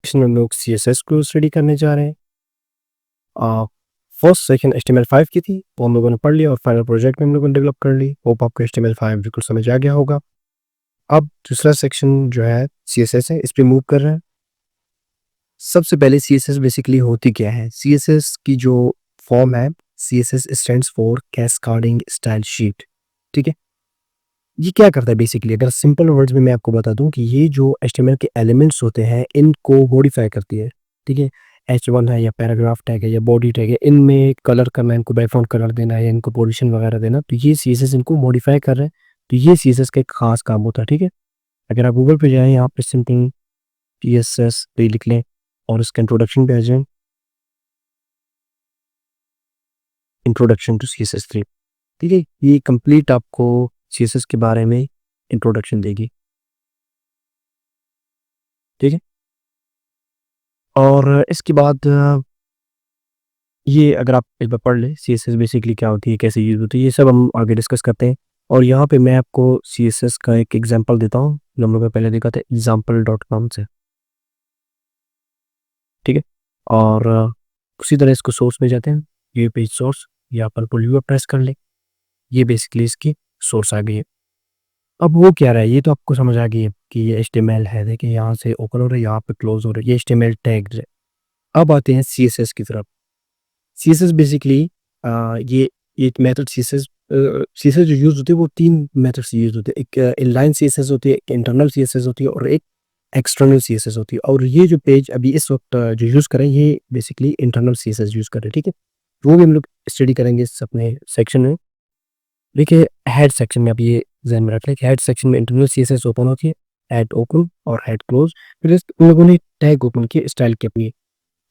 Section में हम लोग CSS को स्टडी करने जा रहे हैं। फर्स्ट सेक्शन HTML5 की थी, वो हम लोगों ने पढ़ लिया और फाइनल प्रोजेक्ट में हम लोगों ने डेवलप कर ली। होप आपको HTML5 बिल्कुल समझ आ गया होगा। अब दूसरा सेक्शन जो है CSS है, इस पे मूव कर रहे हैं। सबसे पहले CSS बेसिकली होती क्या है? CSS की जो फॉर्म है, CSS stands for cascading style sheet. ठीक है, ये क्या करता है बेसिकली? अगर सिंपल वर्ड्स में मैं आपको बता दूं कि ये जो HTML के एलिमेंट्स होते हैं, इनको मॉडिफाई करती है। ठीक है, H1 है या पैराग्राफ टैग है या बॉडी टैग है, इनमें कलर करना है, इनको बैकग्राउंड कलर देना है या इनको पोजीशन वगैरह देना, तो ये CSS इनको मॉडिफाई कर रहे हैं। तो ये CSS का एक खास काम होता है। ठीक है, अगर आप गूगल पे जाएं, यहाँ पे सिंपल CSS पे लिख लें और इसका इंट्रोडक्शन पे आ जाएं, इंट्रोडक्शन टू CSS3। ठीक है, ये कंप्लीट आपको CSS के बारे में इंट्रोडक्शन देगी। ठीक है, और इसके बाद ये अगर आप एक बार पढ़ लें CSS बेसिकली क्या होती है, कैसे यूज़ होती है, ये सब हम आगे डिस्कस करते हैं। और यहाँ पे मैं आपको CSS का एक एग्जांपल देता हूँ जो हम लोग ने पहले देखा था example.com से। ठीक है, और उसी तरह इसको सोर्स में जाते हैं, ये पेज सोर्स, यहाँ पर पुल प्रेस कर ले, ये बेसिकली इसकी सोर्स आ गई है। अब वो क्या रहा है, ये तो आपको समझ आ गई है कि ये HTML है। देखिए यहाँ से ओपन हो रहा है, यहाँ पे क्लोज हो रहा है, ये HTML टैग्स है। अब आते हैं CSS की तरफ। CSS बेसिकली ये एक मेथड CSS जो यूज़ होती है वो 3 मेथड से यूज़ होती है। एक इनलाइन CSS होती है, एक इंटरनल CSS होती है और एक एक्सटर्नल CSS होती है। और ये जो पेज अभी इस वक्त जो यूज़ कर रहे हैं, ये बेसिकली इंटरनल CSS यूज़ कर रहे हैं। ठीक है, वो भी हम लोग स्टडी करेंगे इस अपने सेक्शन में। देखिए हेड सेक्शन में, अब ये ध्यान में रख लें कि हेड सेक्शन में इंटरनल CSS ओपन होती है, हेड ओपन और हेड क्लोज। फिर उन लोगों ने टैग ओपन किए स्टाइल के, अपनी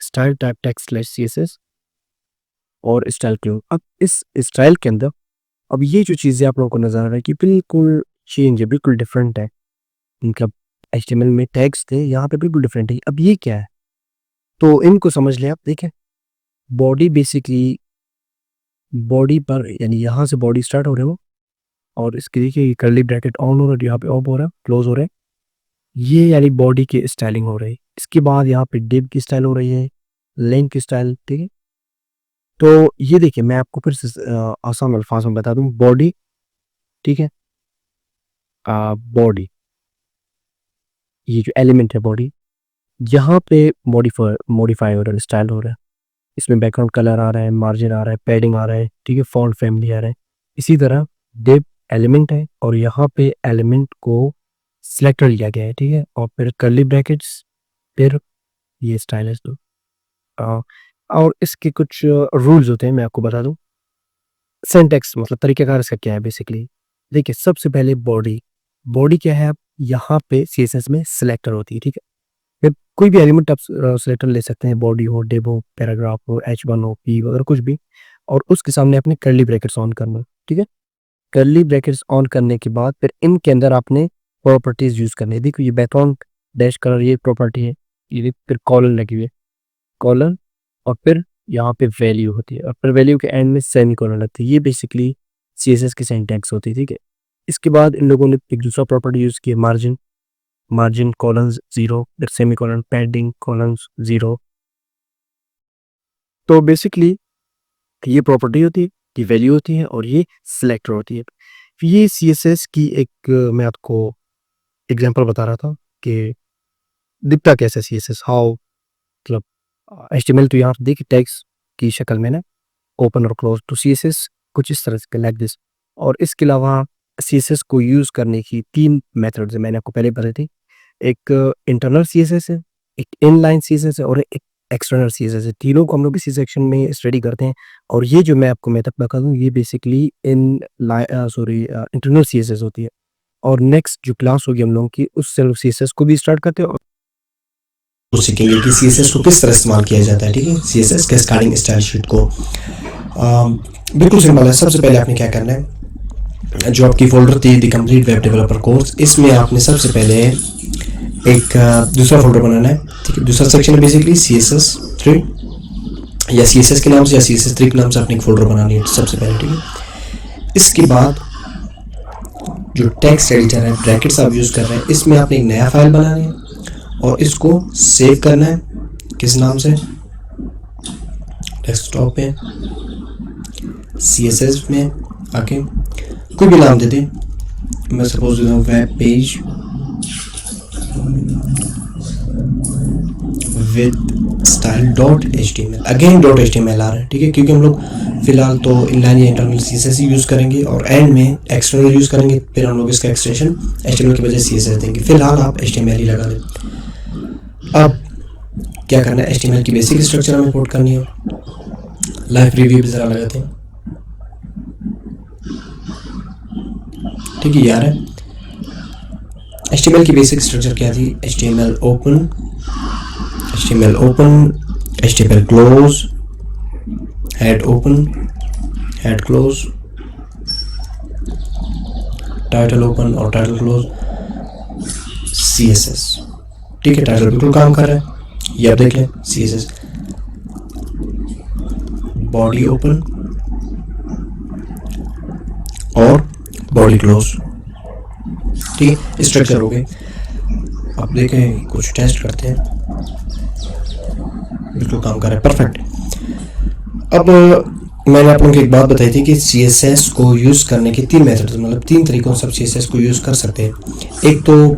स्टाइल टाइप टैग/CSS और स्टाइल क्लोज। अब इस स्टाइल के अंदर अब ये जो चीज़ें आप लोगों को नजर आ रहा है कि बिल्कुल चेंज है, बिल्कुल डिफरेंट है। इनका HTML में टैग्स थे, यहाँ पे बिल्कुल डिफरेंट है। अब ये क्या है, तो इनको समझ लें आप। देखें बॉडी, बेसिकली बॉडी पर, यानी यहाँ से बॉडी स्टार्ट हो रहे हो और इसके देखिए कर्ली ब्रैकेट ऑन हो रहा है, यहाँ पे ऑफ हो रहा है, क्लोज हो रहा है, ये यानी बॉडी की स्टाइलिंग हो रही है। इसके बाद यहाँ पे डिव की स्टाइल हो रही है, लेंथ की स्टाइल। ठीक है, तो ये देखिए मैं आपको फिर से आसान अल्फाज में बता दूं, बॉडी। ठीक है, बॉडी, ये जो एलिमेंट है बॉडी, यहाँ पे मॉडिफाई हो रहा है, स्टाइल हो रहा है। इसमें बैकग्राउंड कलर आ रहा है, मार्जिन आ रहा है, पैडिंग आ रहा है। ठीक है, फॉन्ट फैमिली आ रहा है। इसी तरह डिव एलिमेंट है और यहाँ पे एलिमेंट को सिलेक्टर लिया गया है। ठीक है, और फिर कर्ली ब्रैकेट्स, फिर ये स्टाइल है। तो और इसके कुछ रूल्स होते हैं, मैं आपको बता दूं। सिंटैक्स मतलब तरीकाकार इसका क्या है बेसिकली। देखिए सबसे पहले बॉडी, बॉडी क्या है, आप यहाँ पे CSS में सिलेक्टर होती है। ठीक है, फिर कोई भी एलिमेंट आप सिलेक्टर ले सकते हैं, बॉडी हो, डिव हो, पैराग्राफ हो, H1 हो, P वगैरह कुछ भी, और उसके सामने अपने कर्ली ब्रैकेट्स ऑन करना। ठीक है, कर्ली ब्रैकेट्स ऑन करने के बाद फिर इनके अंदर आपने प्रॉपर्टीज यूज करनी है। देखो ये बैकग्राउंड डैश कलर, ये प्रॉपर्टी है, ये फिर कॉलन लगी हुई है, कॉलन, और फिर यहाँ पे वैल्यू होती है और फिर वैल्यू के एंड में सेमी कॉलन लगती है। ये बेसिकली CSS की सिंटैक्स होती है। ठीक है, इसके बाद इन लोगों ने एक दूसरा प्रॉपर्टी यूज की है, मार्जिन, मार्जिन कॉलन्स 0, फिर सेमी कॉलन, पैडिंग कॉलन्स 0। तो बेसिकली ये प्रॉपर्टी होती है, ये वैल्यू होती है और ये सिलेक्टर होती है। ये CSS की एक मैं आपको एग्जांपल बता रहा था कि दिखता कैसे CSS, हाउ, मतलब HTML तो यहाँ देखिए टैग्स की शक्ल में ना, ओपन और क्लोज, तो CSS कुछ इस तरह से लाइक दिस। और इसके अलावा CSS को यूज़ करने की 3 मेथड्स है, मैंने आपको पहले बताई थी। एक इंटरनल CSS है, एक इनलाइन CSS है और एक एक्सटर्नल CSS है। तीनों को हम लोग इसी सेक्शन में स्टडी करते हैं। और ये जो मैं आपको मेथड बता दूँ, ये बेसिकली इंटरनल CSS होती है। और नेक्स्ट जो क्लास होगी हम लोगों की, उससे हम लोग CSS को भी स्टार्ट करते हैं और तो सीखेंगे कि CSS को किस तरह इस्तेमाल किया जाता है। ठीक है, CSS कैस्केडिंग स्टाइल शीट को बिल्कुल सिंपल है। सबसे पहले आपने क्या करना है, जो आपकी फोल्डर थी the complete web developer course, इसमें आपने सबसे पहले एक दूसरा फोल्डर बनाना है। ठीक है, दूसरा सेक्शन है बेसिकली CSS3 या CSS के नाम से या CSS3 के नाम से आपने एक फोल्डर बनानी है सबसे पहले। ठीक है, इसके बाद जो टेक्स्ट एडिटर है, ब्रैकेट्स आप यूज़ कर रहे हैं, इसमें आपने एक नया फाइल बनानी है और इसको सेव करना है किस नाम से, डेस्कटॉप पे CSS में आके कोई भी नाम दे दें, मैं सपोज देता हूँ web page with style dot HTML। Again dot HTML आ रहा है, ठीक है, क्योंकि हम लोग फिलहाल तो इनलाइन या इंटरनल CSS ही यूज़ करेंगे और एंड में एक्सटर्नल यूज़ करेंगे, फिर हम लोग इसका एक्सटेंशन HTML की वजह CSS देंगे। फिलहाल आप HTML ही लगा दें। अब क्या करना है, HTML की बेसिक स्ट्रक्चर हमें इंपोर्ट करनी है। लाइव रिव्यू भी ज़रा लगाते हैं, ठीक है यार। HTML की बेसिक स्ट्रक्चर क्या थी, HTML open, HTML close, head open, head close, title open और टाइटल क्लोज, CSS, ठीक है। टाइटल बिल्कुल काम कर रहा है, ये आप देख लें CSS। बॉडी ओपन और बॉडी क्लोज, ठीक है, स्ट्रक्चर हो गए। अब देखें कुछ टेस्ट करते हैं, बिल्कुल काम कर रहा है, परफेक्ट। अब मैंने आप लोगों को एक बात बताई थी कि CSS को यूज़ करने के 3 मेथड्स, मतलब 3 तरीकों से आप CSS को यूज़ कर सकते हैं। एक तो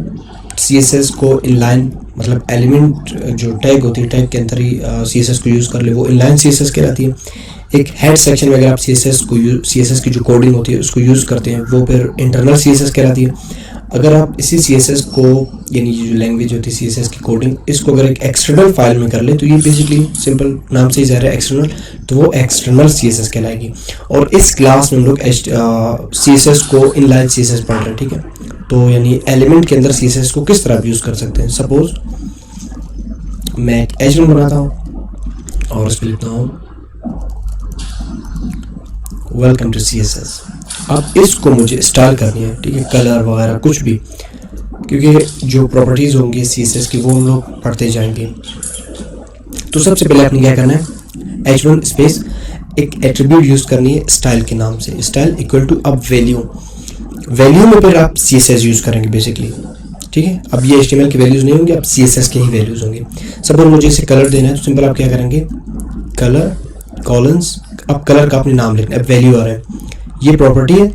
CSS को इनलाइन, मतलब एलिमेंट जो टैग होती है, टैग के अंदर ही CSS को यूज़ कर ले, वो इनलाइन CSS कहलाती है। एक हेड सेक्शन में अगर आप CSS की जो कोडिंग होती है उसको यूज़ करते हैं, वो फिर इंटरनल CSS कहलाती है। अगर आप इसी CSS को, यानी जो लैंग्वेज होती है CSS की कोडिंग, इसको अगर एक एक्सटर्नल फाइल में कर ले तो ये बेसिकली सिंपल नाम से ही ज़ाहिर है एक्सटर्नल, तो वो एक्सटर्नल CSS कहलाएगी। और इस क्लास में हम लोग CSS को इनलाइन CSS पढ़ रहे हैं, ठीक है। तो यानी एलिमेंट के अंदर CSS को किस तरह यूज़ कर सकते हैं। सपोज मैं एक एलिमेंट बनाता हूँ और इस पर लिखता हूँ वेलकम टू CSS। अब इसको मुझे स्टाइल करनी है, ठीक है, कलर वगैरह कुछ भी, क्योंकि जो प्रॉपर्टीज़ होंगी CSS की वो हम लोग पढ़ते जाएंगे। तो सबसे पहले आपने क्या करना है, h1 स्पेस एक एट्रीब्यूट यूज़ करनी है स्टाइल के नाम से, स्टाइल इक्वल टू अब वैल्यू में फिर आप CSS यूज़ करेंगे बेसिकली, ठीक है। अब ये HTML की वैल्यूज़ नहीं होंगी, अब CSS के ही वैल्यूज़ होंगे। सपोज मुझे इसे कलर देना है तो सिंपल आप क्या करेंगे, कलर कॉलन्स, अब कलर का अपने नाम लिखना है, अब वैल्यू आ रहा है, ये प्रॉपर्टी है,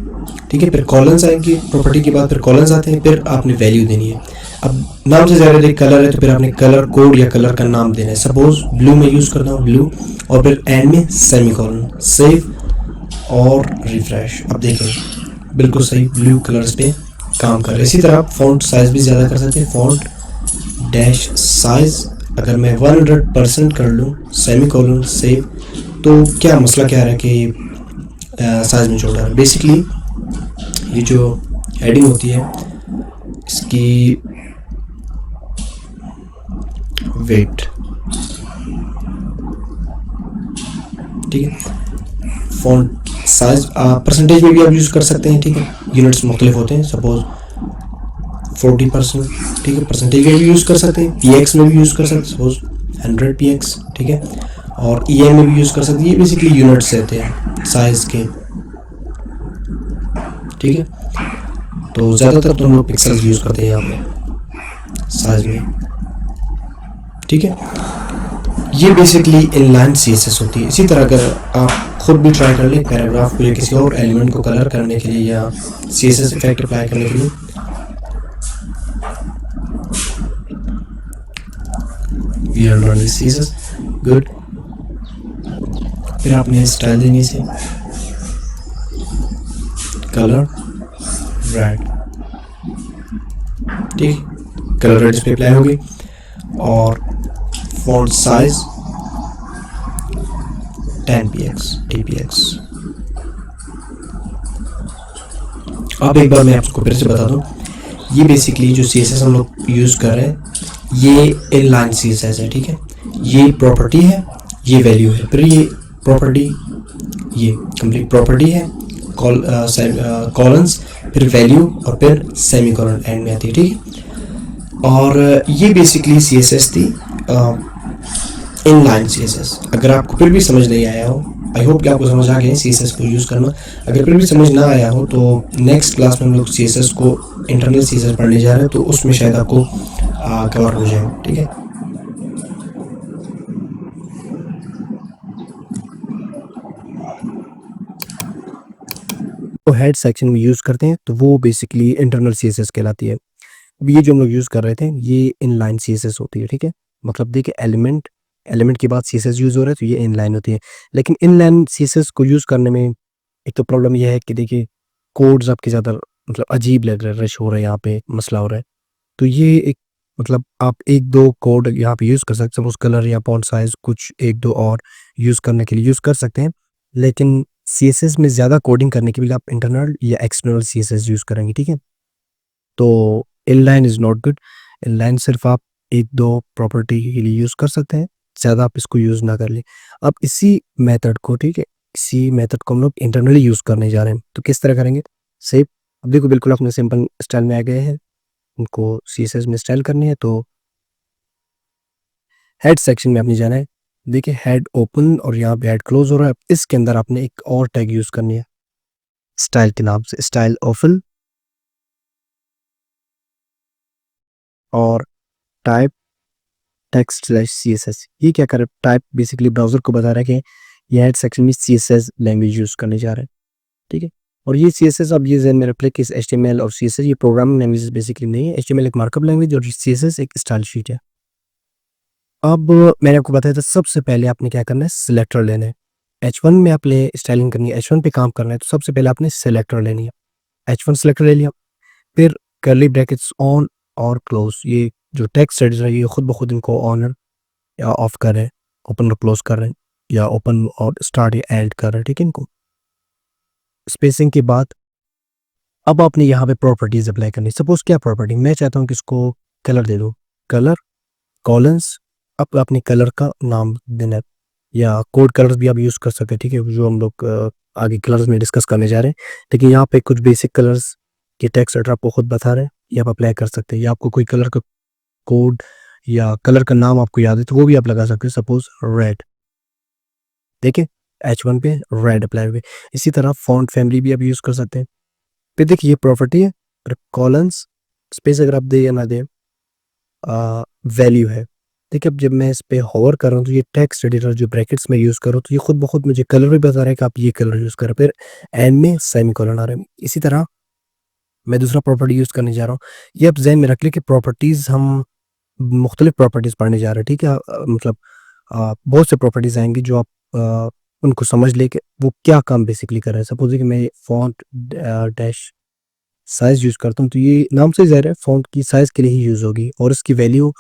ठीक है, फिर कॉलन्स आएंगे, प्रॉपर्टी के बाद फिर कॉलन्स आते हैं, फिर आपने वैल्यू देनी है। अब नाम से ज़्यादा देख कलर है तो फिर आपने कलर कोड या कलर का नाम देना है। सपोज ब्लू में यूज़ करता हूँ, ब्लू, और फिर एंड में सेमीकोलन, सेव और रिफ्रेश। अब देखें बिल्कुल सही ब्लू कलर्स पे काम कर रहे हैं। इसी तरह आप फॉन्ट साइज़ भी ज़्यादा कर सकते हैं, फॉन्ट डैश साइज़ अगर मैं 100% कर लूँ, सेमीकोलन, सेव, तो क्या मसला क्या है कि साइज में छोड़ रहा है। बेसिकली ये जो हेडिंग होती है इसकी वेट, ठीक है, फॉन्ट साइज परसेंटेज में भी आप यूज़ कर सकते हैं, ठीक है, यूनिट्स मुख्तलिफ होते हैं। सपोज 40%, ठीक है, परसेंटेज में भी यूज़ कर सकते हैं, px में भी यूज़ कर सकते हैं, सपोज 100 px, ठीक है, और en में भी यूज़ कर सकते हैं। ये बेसिकली यूनिट्स रहते हैं साइज़ के, ठीक है। तो ज़्यादातर तो हम लोग पिक्सल्स यूज़ करते हैं यहाँ पे साइज में, ठीक है। ये बेसिकली इनलाइन CSS होती है। इसी तरह अगर आप खुद भी ट्राई कर लें पैराग्राफ को या किसी और एलिमेंट को कलर करने के लिए या CSS इफेक्ट अप्लाई करने के लिए, we are learning CSS, good। फिर आपने स्टाइल देनी से कलर रेड, ठीक, कलर रेड इस पे अप्लाई होगी, और फॉन्ट साइज 10 px tpx। अब एक बार मैं आपको फिर से बता दूं, ये बेसिकली जो CSS हम लोग यूज़ कर रहे हैं ये इनलाइन CSS है, ठीक है। ये प्रॉपर्टी है, ये वैल्यू है, फिर ये प्रॉपर्टी, ये कंप्लीट प्रॉपर्टी है, कॉलन्स, फिर वैल्यू और फिर सेमीकोलन एंड में आती है, ठीक है। और ये बेसिकली CSS थी, इनलाइन CSS। अगर आपको फिर भी समझ नहीं आया हो, आई होप कि आपको समझ आ गया है CSS को यूज़ करना। अगर फिर भी समझ ना आया हो तो नेक्स्ट क्लास में हम लोग CSS को इंटरनल CSS पढ़ने जा रहे हैं, तो उसमें शायद आपको कवर हो जाए, ठीक है। तो हेड सेक्शन में यूज़ करते हैं तो वो बेसिकली इंटरनल सीएसएस कहलाती है। अब ये जो हम लोग यूज़ कर रहे थे ये इनलाइन सीएसएस होती है, ठीक है। मतलब देखिए एलिमेंट एलिमेंट के बाद सीएसएस यूज़ हो रहा है तो ये इनलाइन होती है। लेकिन इनलाइन सीएसएस को यूज़ करने में एक तो प्रॉब्लम ये है कि देखिए कोड्स आपके ज़्यादा मतलब अजीब लग रहे हैं, रश हो रहा है, यहाँ पे मसला हो रहा है। तो ये एक मतलब आप 1-2 कोड यहाँ पे यूज़ कर सकते हैं, सपोज़ कलर या फ़ॉन्ट साइज़ कुछ 1-2 और यूज़ करने के लिए यूज़ कर सकते हैं। लेकिन सीएसएस में ज़्यादा कोडिंग करने के लिए आप इंटरनल या एक्सटर्नल सीएसएस यूज़ करेंगे, ठीक है? तो inline is not good. Inline सिर्फ़ आप 1-2 प्रॉपर्टी के लिए यूज़ कर सकते हैं, ज़्यादा आप इसको यूज़ ना कर लें। अब इसी मेथड को, ठीक है, इसी मेथड को हम लोग इंटरनली यूज़ करने जा रहे हैं, तो किस तरह करेंगे? सेम अब देखो बिल्कुल अपने सिंपल स्टाइल में आ गए हैं, उनको सीएसएस में स्टाइल करनी है तो हेड सेक्शन में आपने जाना है। देखिए हेड ओपन और यहाँ पे हेड क्लोज़ हो रहा है, अब इसके अंदर आपने एक और टैग यूज़ करनी है, स्टाइल के नाम से, स्टाइल ओपन और टाइप टेक्स्ट स्लैश सीएसएस। ये क्या कर रहा है? टाइप बेसिकली ब्राउज़र को बता रहा है कि ये हेड सेक्शन में सीएसएस लैंग्वेज यूज़ करने जा रहा है, ठीक है? और ये सीएसएस अब ये ज़हन में रख लें कि इस एचटीएमएल और सीएसएस ये प्रोग्रामिंग लैंग्वेजेस बेसिकली नहीं है। एचटीएमएल एक मार्कअप लैंग्वेज और सीएसएस एक स्टाइल शीट है। अब मैंने आपको बताया था सबसे पहले आपने क्या करना है, सिलेक्टर लेना है। H1 में आपने स्टाइलिंग करनी है, H1 पे काम करना है तो सबसे पहले आपने सिलेक्टर लेनी है। H1 सिलेक्टर ले लिया, फिर कर्ली ब्रैकेट्स ऑन और क्लोज़, ये जो टेक्स्ट एडिटर है ये खुद ब खुद इनको ऑन या ऑफ कर रहे हैं, ओपन और क्लोज़ कर रहे हैं या ओपन और स्टार्ट या एंड कर रहे हैं, ठीक है इनको। स्पेसिंग के बाद अब आपने यहाँ पे प्रॉपर्टीज़ अप्लाई करनी है। सपोज़ क्या प्रॉपर्टी, मैं चाहता हूँ कि इसको कलर दे दूँ, कलर कॉलन्स, अब आपने कलर का नाम देना है या कोड कलर्स भी आप यूज़ कर सकते हैं, ठीक है? जो हम लोग आगे कलर्स में डिस्कस करने जा रहे हैं। लेकिन यहाँ पे कुछ बेसिक कलर्स के टेक्स्ट एडिटर आपको खुद बता रहे हैं, ये आप अप्लाई कर सकते हैं या आपको कोई कलर का कोड या कलर का नाम आपको याद है तो वो भी आप लगा सकते हैं, सपोज़ रेड, देखिए H1 पे रेड अप्लाई हो गई। इसी तरह फ़ॉन्ट फैमिली भी आप यूज़ कर सकते हैं। फिर देखिए ये प्रॉपर्टी है, फिर कॉलन्स, स्पेस अगर आप दें या ना दें, वैल्यू है। देखिए अब जब मैं इस पे होवर कर रहा हूँ तो ये टेक्स्ट एडिटर जो ब्रैकेट्स में यूज़ कर रहा हूँ तो ये खुद ब खुद मुझे कलर भी बता रहा है कि आप ये कलर यूज़ करें, फिर एंड में सेमीकोलन आ रहा है। इसी तरह मैं दूसरा प्रॉपर्टी यूज़ करने जा रहा हूँ। ये आप ज़हन में रख लें कि प्रॉपर्टीज़ हम मुख्तलिफ प्रॉपर्टीज़ पढ़ने जा रहे हैं, ठीक है? मतलब बहुत से प्रॉपर्टीज़ आएँगी जो आप उनको समझ लें कि वो क्या काम बेसिकली कर रहा है। सपोज़ कि मैं फ़ॉन्ट डैश साइज़ यूज़ करता हूँ तो ये नाम से ज़ाहिर है फ़ॉन्ट की साइज़ के लिए ही यूज़ होगी और इसकी वैल्यू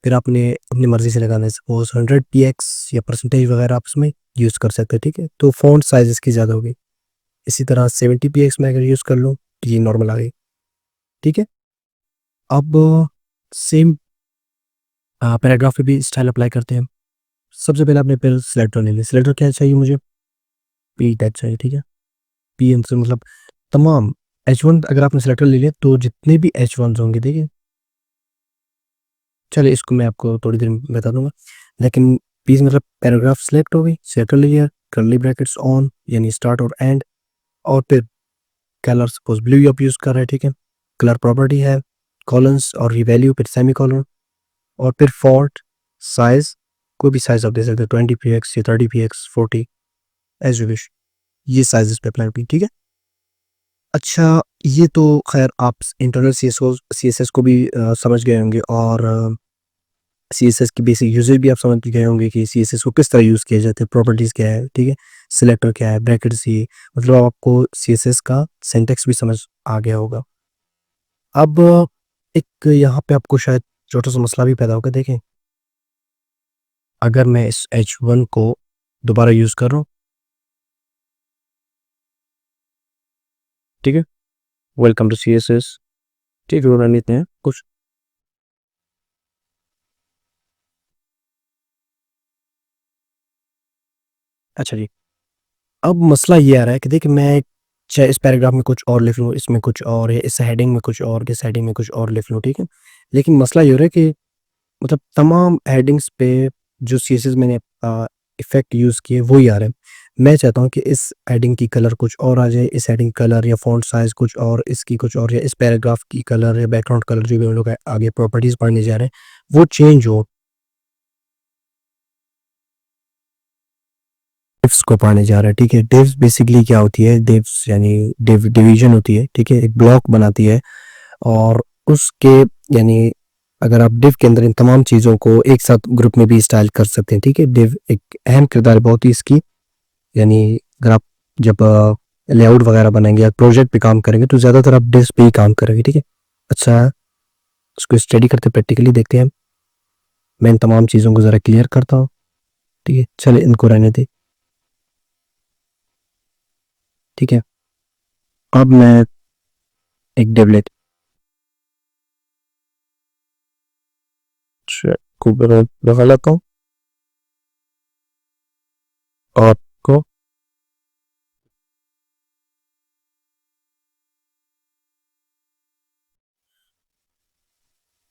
फिर आपने अपनी मर्ज़ी से लगाना है। सपोज़ 100 पीएक्स या परसेंटेज वगैरह आप इसमें यूज़ कर सकते हैं, ठीक है? तो फ़ॉन्ट साइज़ इसकी ज़्यादा होगी। इसी तरह 70 पीएक्स में अगर यूज़ कर लूँ तो ये नॉर्मल आ गई, ठीक है? अब सेम पैराग्राफ पे भी स्टाइल अप्लाई करते हैं। सबसे पहले आपने फिर सिलेक्टर ले लिया। सिलेक्टर क्या चाहिए मुझे? पी टैग चाहिए, ठीक है? पी से मतलब तमाम H1 अगर आपने सिलेक्टर ले लिया तो जितने भी H1s होंगे, देखिए चलिए इसको मैं आपको थोड़ी देर में बता दूँगा। लेकिन पी से मतलब पैराग्राफ सिलेक्ट हो गई, सिलेक्टर ले लिया, कर्ली ब्रैकेट्स ऑन यानी स्टार्ट और एंड और फिर कलर सपोज़ ब्लू आप यूज़ कर रहे हैं, ठीक है? कलर प्रॉपर्टी है, कॉलन्स और रिवैल्यू फिर सेमीकोलन और फिर फ़ॉन्ट साइज़ कोई भी साइज़ आप दे सकते हैं 20 पीएक्स या 30 पीएक्स, 40 एज़ यू विश। ये साइज़ेस पे अप्लाई होगी, ठीक है? अच्छा, ये तो ख़ैर आप इंटरनल सीएसएस को भी समझ गए होंगे और सीएसएस की बेसिक यूसेज भी आप समझ गए होंगे कि सीएसएस को किस तरह यूज़ किया जाता है, प्रॉपर्टीज़ क्या है, ठीक है? सिलेक्टर क्या है, ब्रैकेट्स ये मतलब आपको सीएसएस का सिंटैक्स भी समझ आ गया होगा। अब एक यहाँ पे आपको शायद छोटा-सा मसला भी पैदा होगा, देखें अगर मैं इस H1 को दोबारा यूज़ कर रहा हूँ, ठीक है? वेलकम टू सीएसएस, ठीक है? रन लेते हैं कुछ अच्छा जी। अब मसला ये आ रहा है कि देखिए मैं चाहे इस पैराग्राफ में कुछ और लिख लूँ, इसमें कुछ और या इस हेडिंग में कुछ और, इस हेडिंग में कुछ और लिख लूँ, ठीक है? लेकिन मसला ये हो रहा है कि मतलब तमाम हेडिंग्स पे जो सीएसएस मैंने इफ़ेक्ट यूज़ किए वही आ रहे हैं। मैं चाहता हूँ कि इस हेडिंग की कलर कुछ और आ जाए, इस हेडिंग कलर या फ़ॉन्ट साइज़ कुछ और, इसकी कुछ और, या इस पैराग्राफ की कलर या बैकग्राउंड कलर जो भी हम लोग आगे प्रॉपर्टीज़ पढ़ने जा रहे हैं, वो चेंज हो। डिव्स को पढ़ने जा रहा है, ठीक है। डिव्स बेसिकली क्या होती है, डिव्स यानी डिवीजन होती है, ठीक है, एक ब्लॉक बनाती है और उसके यानी अगर आप डिव के अंदर इन तमाम चीज़ों को एक साथ ग्रुप में भी स्टाइल कर सकते हैं, ठीक है। डिव एक अहम किरदार है बहुत ही इसकी, यानी अगर आप जब लेआउट वगैरह बनाएंगे या प्रोजेक्ट पे काम करेंगे तो ज़्यादातर आप डिव्स पे ही काम करेंगे, ठीक है। अच्छा, इसको स्टडी करते प्रैक्टिकली देखते हैं। मैं इन तमाम चीज़ों को ज़रा क्लियर करता हूँ, ठीक है। चले इनको रहने दे, ठीक है। अब मैं एक डिव को लगा लेता हूँ और को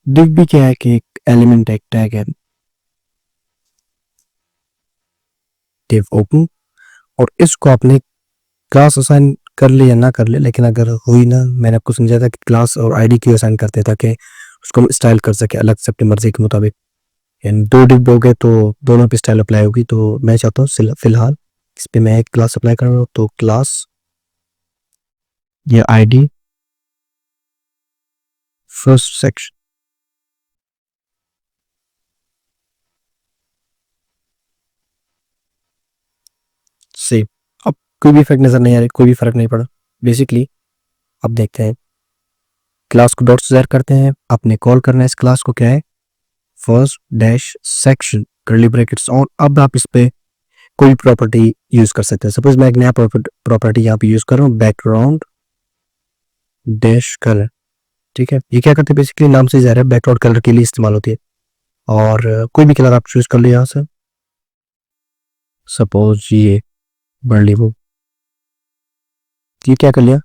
डिव भी क्या है कि एक एलिमेंट एक टैग है, डिव ओपन, और इसको आपने क्लास असाइन कर ले या ना कर ले, लेकिन अगर हुई ना, मैंने आपको समझाया था कि क्लास और आईडी क्यों असाइन करते हैं, ताकि उसको हम स्टाइल कर सके अलग से अपनी मर्जी के मुताबिक। यानी दो डिव हो गए तो दोनों पे स्टाइल अप्लाई होगी। तो मैं चाहता हूँ फिलहाल इस पे मैं एक क्लास अप्लाई कर रहा हूँ, तो क्लास या आईडी फर्स्ट सेक्शन से। अब कोई भी इफेक्ट नजर नहीं आ रहा, कोई भी फर्क नहीं पड़ा बेसिकली। अब देखते हैं, क्लास को डॉट से ज़ाहिर करते हैं, आपने कॉल करना है इस क्लास को, क्या है, first dash section curly brackets on. अब आप इस पे कोई प्रॉपर्टी यूज कर सकते हैं। सपोज मैं एक नया प्रॉपर्टी यहाँ पे यूज कर रहा हूँ, बैकग्राउंड डैश कलर, ठीक है। ये क्या करते हैं, बेसिकली नाम से ज़ाहिर है बैकग्राउंड कलर के लिए इस्तेमाल होती है, और कोई भी कलर आप चूज कर लिया यहाँ से। सपोज ये बर्ली वो, ये क्या कर लिया,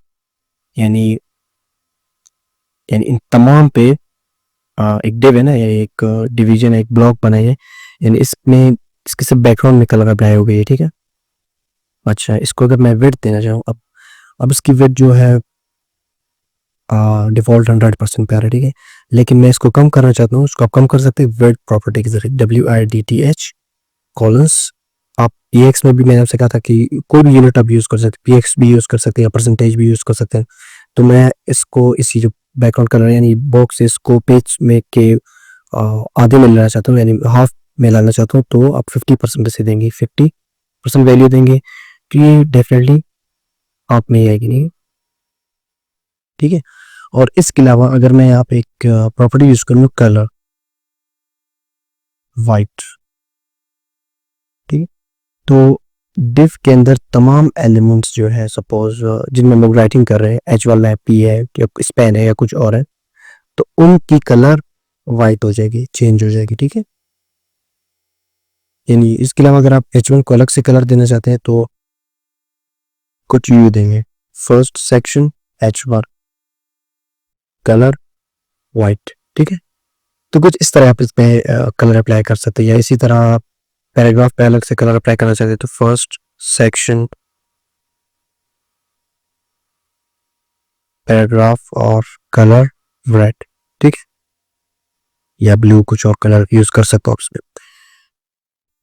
यानी यानी इन तमाम पे एक डिव है ना, या एक डिवीजन है, एक ब्लॉक बनाई है, यानी इसमें इसके सब बैकग्राउंड में कलर अप्लाई हो गई है, ठीक है। अच्छा, इसको अगर मैं विड्थ देना चाहूँ, अब इसकी विड्थ जो है डिफ़ॉल्ट 100% पे आ रहा है, ठीक है। लेकिन मैं इसको कम करना चाहता हूँ, इसको आप कम कर सकते हैं विड्थ प्रॉपर्टी के जरिए, WIDTH कॉलन्स। आप PX में भी मैंने आपसे कहा था कि कोई भी यूनिट आप यूज़ कर सकते हैं, PX भी यूज़ कर सकते हैं या परसेंटेज भी यूज़ कर सकते हैं। तो मैं इसको इसी जो बैकग्राउंड कलर यानी बॉक्स इसको पेज में के आधे में लेना चाहता हूँ, यानी हाफ में लाना चाहता हूँ, तो आप 50% से देंगे, 50% वैल्यू देंगे, तो ये डेफिनेटली आप में ही आएगी, नहीं, ठीक है। और इसके अलावा अगर मैं यहाँ पे एक प्रॉपर्टी यूज करूँ, कलर वाइट, ठीक है, तो डिव के अंदर तमाम एलिमेंट्स जो है, सपोज जिनमें हम लोग राइटिंग कर रहे हैं, एच वाला है, पी है, या स्पेन है, या कुछ और है, तो उनकी कलर वाइट हो जाएगी, चेंज हो जाएगी, ठीक है। यानी इसके अलावा अगर आप H1 को अलग से कलर देना चाहते हैं तो कुछ यू देंगे, first section H1 colour white, ठीक है। तो कुछ इस तरह आप इसमें कलर अप्लाई कर सकते हैं, या इसी तरह पैराग्राफ पे अलग से कलर अप्लाई करना चाहते हैं तो फर्स्ट सेक्शन पैराग्राफ और कलर रेड, ठीक है, या ब्लू, कुछ और कलर यूज कर सकते हो आप इसमें।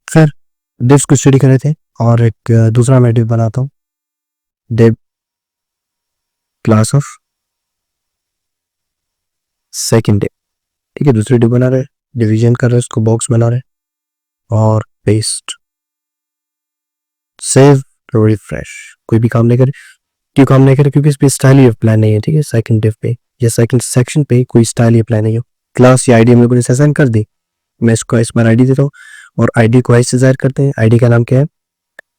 खैर, डिव्स को स्टडी कर रहे थे, और एक दूसरा मैं डिव बनाता हूँ, div class of second div, ठीक है। दूसरी डिव बना रहे, डिवीजन कर रहे, उसको बॉक्स बना रहे, और पेस्ट, सेव, रिफ्रेश। कोई भी काम नहीं करे, क्यों काम नहीं करे, क्योंकि इस पे स्टाइल ही अप्लाई नहीं है, ठीक है। सेकंड डिव पे या सेकंड सेक्शन पे कोई स्टाइल ही अप्लाई नहीं हो। क्लास या आईडी हम लोगों ने असाइन कर दी, मैं इसको इस बार आईडी देता हूँ, और आईडी को ऐसे जाहिर करते हैं। आईडी का नाम क्या है,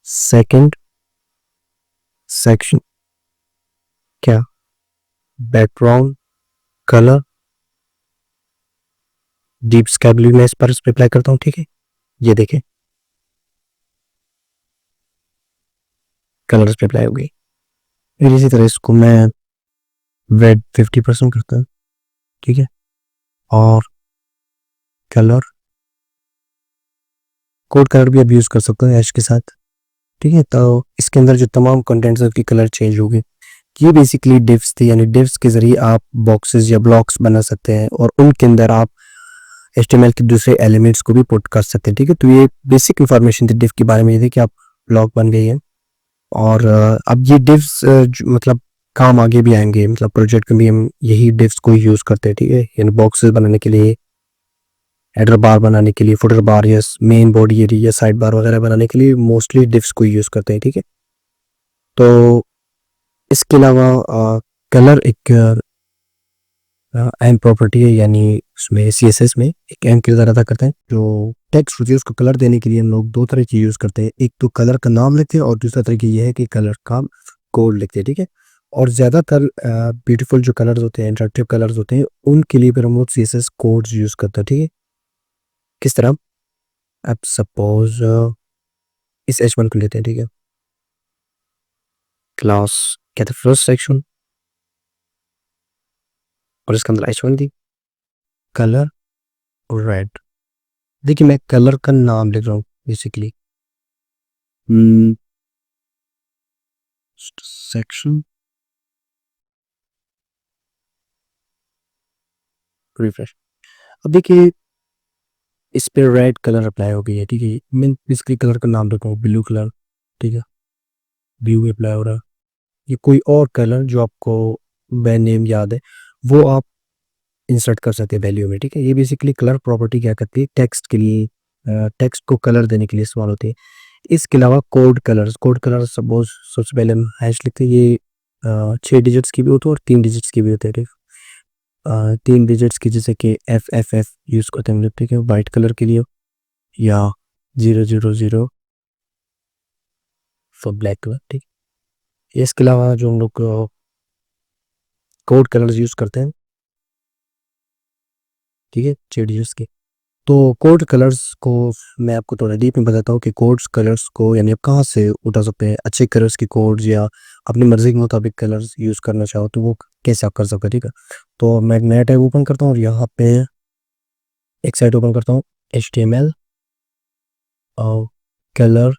सेकंड सेक्शन, क्या, background colour deep sky blue में इस पर अप्लाई करता हूँ, ठीक है। ये देखें कलर्स पे अप्लाई हो गई। फिर इसी तरह इसको मैं रेड 50% करता हूँ, ठीक है, और कलर कोड कलर भी अब यूज कर सकते हो ऐश के साथ, ठीक है। तो इसके अंदर जो तमाम कंटेंट्स है उसकी कलर चेंज होगी। ये बेसिकली डिव्स थी, यानी डिव्स के ज़रिए आप बॉक्सेस या ब्लॉक्स बना सकते हैं और उनके अंदर आप एचटीएमएल के दूसरे एलिमेंट्स को भी पुट कर सकते हैं। ठीक है, तो ये बेसिक इन्फॉर्मेशन थी डिव के बारे में, ये थी कि आप ब्लॉक बन गई है। और अब ये डिव्स मतलब काम आगे भी आएंगे, मतलब प्रोजेक्ट में भी हम यही डिव्स को यूज़ करते हैं। ठीक है, यानी बॉक्सेस बनाने के लिए, हेडर बार बनाने के लिए, फुटर बार या मेन बॉडी एरिया या साइड बार वगैरह बनाने के लिए मोस्टली डिव्स को यूज़ करते हैं। ठीक है, तो इसके अलावा कलर एक अहम प्रॉपर्टी है, यानी उसमें सीएसएस में एक अहम किरदार अदा करता है। जो टेक्स्ट होती है उसको कलर देने के लिए हम लोग दो तरह की यूज़ करते हैं, एक तो कलर का नाम लिखते हैं और दूसरा तरीका ये है कि कलर का कोड लिखते हैं। ठीक है, और ज़्यादातर ब्यूटीफुल जो कलर्स होते हैं, इंटरेक्टिव कलर्स होते हैं, उनके लिए फिर हम लोग सीएसएस कोड्स यूज़ करते हैं। ठीक है, किस तरह, अब सपोज इस H1 को लेते हैं। ठीक है, क्लास कहते हैं फर्स्ट सेक्शन, और इसके अंदर H1 थी कलर रेड। देखिए मैं कलर का नाम लिख रहा हूँ बेसिकली, सेक्शन रिफ्रेश। अब देखिए इस पे रेड कलर अप्लाई हो गई है। ठीक है, मैं बेसिकली कलर का नाम रखा हूँ ब्लू कलर। ठीक है, ब्लू अप्लाई हो रहा है। ये कोई और कलर जो आपको बैन नेम याद है वो आप इंसर्ट कर सकते हैं वैल्यू में। ठीक है, ये बेसिकली कलर प्रॉपर्टी क्या करती है, टेक्स्ट के लिए, टेक्स्ट को कलर देने के लिए इस्तेमाल होती है। इसके अलावा कोड कलर सपोज सबसे पहले हम हैश लिखते हैं, ये 6 डिजिट्स की भी होती है और 3 डिजिट्स की भी होती है। ठीक, 3 डिजिट्स की जैसे कि FFF यूज़ करते हैं हम लोग। ठीक है, वाइट कलर के लिए, या 000 फॉर ब्लैक कलर। ठीक, इसके अलावा जो हम लोग कोड कलर्स यूज़ करते हैं, ठीक है, 6 डिजिट्स के, तो कोड कलर्स को मैं आपको थोड़ा डीप में बताता हूँ कि कोड्स कलर्स को यानी आप कहाँ से उठा सकते हैं अच्छे कलर्स की कोड्स, या अपनी मर्जी के मुताबिक कलर्स यूज़ करना चाहो तो वो कैसे आप कर सकते हैं। ठीक है, तो मैं एक नया टैब ओपन करता हूँ और यहाँ पे एक साइट ओपन करता हूँ HTML और colour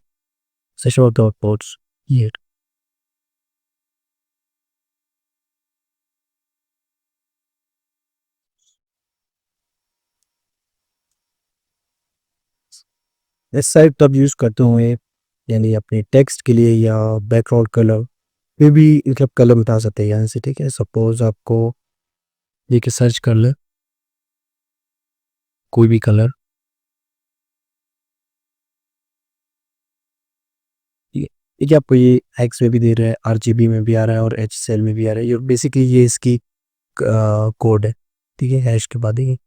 session of dot codes. ये इस साइट तब यूज़ करते हुए, यानी अपने टेक्स्ट के लिए या बैकग्राउंड कलर पे भी मतलब कलर मिटा सकते हैं यहाँ से। ठीक है, सपोज आपको ये कि सर्च कर ले कोई भी कलर, ठीक है, देखिए आपको ये एक्स में भी दे रहा है, RGB में भी आ रहा है और HCL में भी आ रहा है। ये बेसिकली ये इसकी कोड है। ठीक है, हैश के बाद ही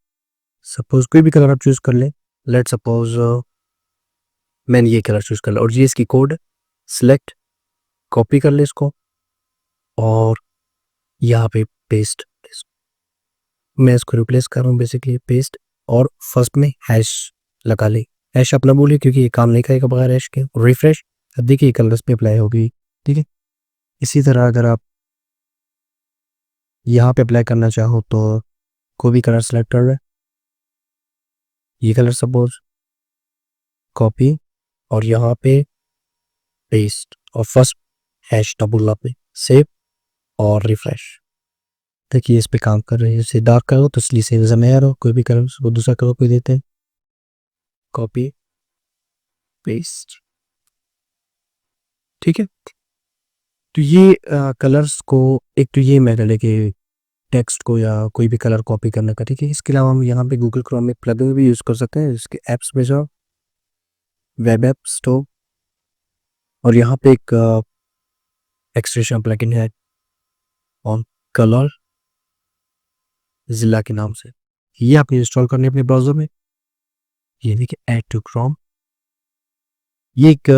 सपोज कोई भी कलर आप चूज़ कर लें, लेट सपोज मैंने ये कलर चूज़ कर लिया और ये इसकी कोड है। सिलेक्ट, कॉपी कर ले इसको और यहाँ पे पेस्ट, मैं इसको रिप्लेस कर रहा हूँ बेसिकली पेस्ट, और फर्स्ट में हैश लगा ले। हैश अपना बोलिए क्योंकि ये काम नहीं करेगा बगैर हैश के। रिफ्रेश, अब देखिए कलर्स पे अप्लाई होगी। ठीक है, इसी तरह अगर आप यहाँ पे अप्लाई करना चाहो तो कोई भी कलर सेलेक्ट कर रहे हैं, ये कलर सपोज कॉपी और यहाँ पे पेस्ट और फर्स्ट हैश डबल पे सेव और रिफ्रेश। देखिए इस पे काम कर रही है। जैसे डार्क करो तो इसलिए सेव जमेर हो, कोई भी कलर वो दूसरा कलर कोई देते हैं, कॉपी पेस्ट। ठीक है, तो ये कलर्स को एक तो ये मेथड है कि टेक्स्ट को या कोई भी कलर कॉपी करने का। ठीक है, इसके अलावा हम यहाँ पे गूगल क्रोम में प्लगइन भी यूज़ कर सकते हैं। इसके ऐप्स में जाओ, वेब ऐप स्टोर, और यहाँ पे एक एक्सटेंशन प्लगइन है ऑन कलर जिला के नाम से, ये आपने इंस्टॉल करनी है अपने ब्राउजर में। ये देखिए ऐड टू क्रोम, ये एक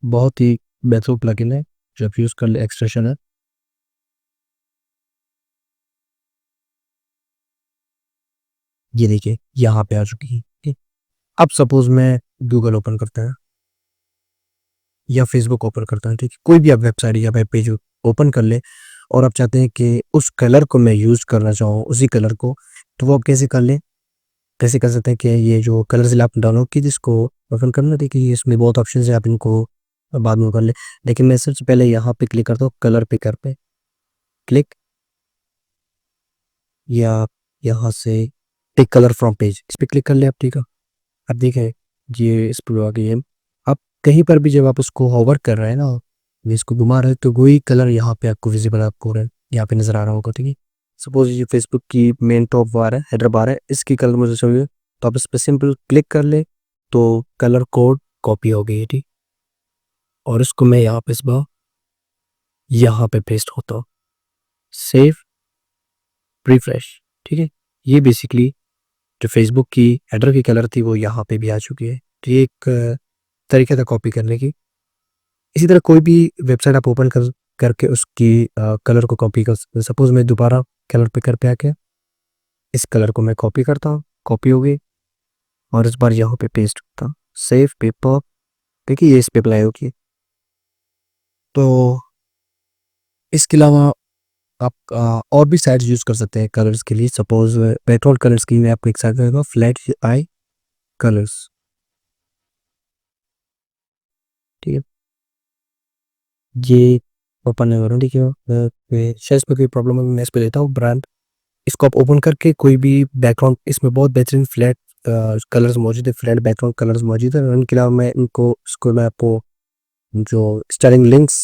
बहुत ही बेहतरीन प्लगइन है जो आप यूज़ कर ले, एक्सटेंशन है। ये देखिए यहाँ पे आ चुकी है। ठीक? अब सपोज मैं गूगल ओपन करता है या फेसबुक ओपन करता है, ठीक है, कोई भी आप वेबसाइट या वेब पेज ओपन कर ले और आप चाहते हैं कि उस कलर को मैं यूज़ करना चाहूँ उसी कलर को, तो वो आप कैसे कर लें, कैसे कर सकते हैं कि ये जो कलर जिला आप डाउनलोड कीजिए इसको ओपन करना। देखिए इसमें बहुत ऑप्शन है, आप इनको बाद में कर ले। लेकिन मैं सबसे पहले यहाँ पे क्लिक करता हूँ कलर पिकर पे, क्लिक, या यहाँ से टेक कलर फ्रॉम पेज, इस पे क्लिक कर ले आप, ठीक है। अब देखें ये इस पर आ गई है। अब कहीं पर भी जब आप उसको होवर कर रहे हैं ना, ये इसको घुमा रहे हैं, तो वही कलर यहाँ पे आपको विजिबल आपको हो रहा है, यहाँ पे नजर आ रहा होगा, ठीक है। सपोज ये फेसबुक की मेन टॉप बार है, हेडर बार है, इसकी कलर मुझे चाहिए, तो आप इस पर सिंपल क्लिक कर ले, तो कलर कोड कॉपी हो गई है, ठीक। और इसको मैं यहाँ पे इस बार यहाँ पे पेस्ट होता हूँ, सेव, रिफ्रेश, ठीक है। ये बेसिकली जो फेसबुक की हेडर की कलर थी वो यहाँ पे भी आ चुकी है। तो ये एक तरीका था कॉपी करने की। इसी तरह कोई भी वेबसाइट आप ओपन करके उसकी कलर को कॉपी कर सकते। सपोज मैं दोबारा कलर पिकर पे आके इस कलर को मैं कॉपी करता हूँ, कॉपी हो गई, और इस बार यहाँ पे पेस्ट करता हूँ, सेव पेपर, देखिए ये इस पे अप्लाई होगी। तो इसके अलावा आप और भी साइट्स यूज़ कर सकते हैं कलर्स के लिए। सपोज पेट्रोल कलर्स की मैं आपको एक साइट दूंगा, फ्लैट आई कलर्स, ठीक है। ये ओपन नहीं हो रहा, ठीक है। शायद इस पर कोई प्रॉब्लम है, मैं इस पे लेता हूँ ब्रांड। इसको आप ओपन करके कोई भी बैकग्राउंड, इसमें बहुत बेहतरीन फ्लैट कलर्स मौजूद है, फ्लैट बैकग्राउंड कलर्स मौजूद है। इनके अलावा मैं इनको इसको मैं आपको जो स्टाइलिंग लिंक्स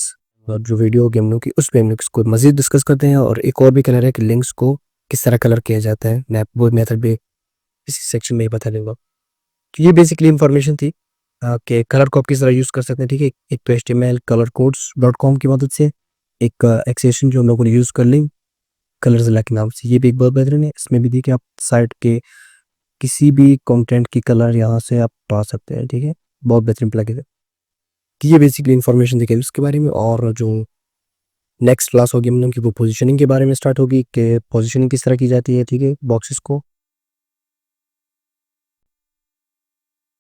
और जो वीडियो गेम की उस पर हम लोग इसको मजीद डिस्कस करते हैं। और एक और भी कलर है कि लिंक्स को किस तरह कलर किया जाता है, मैं वो मेथड भी इसी सेक्शन में ही बता दूंगा। तो ये बेसिकली इंफॉर्मेशन थी कि कलर को आप किस तरह यूज़ कर सकते हैं, ठीक है। एक तो HTML कलर कोड्स .com की मदद से, एक एक्सटेंशन जो हम लोगों ने यूज़ कर ली कलरजिला के नाम से, ये भी एक बहुत बेहतरीन है। इसमें भी देखिए आप साइट के किसी भी कंटेंट की कलर यहाँ से आप पा सकते हैं, ठीक है। बहुत बेहतरीन प्लगइन है। तो ये बेसिकली इन्फॉर्मेशन देखिए इसके बारे में। और जो नेक्स्ट क्लास होगी हम लोग की वो पोजीशनिंग के बारे में स्टार्ट होगी कि पोजीशनिंग किस तरह की जाती है, ठीक है, बॉक्सेस को।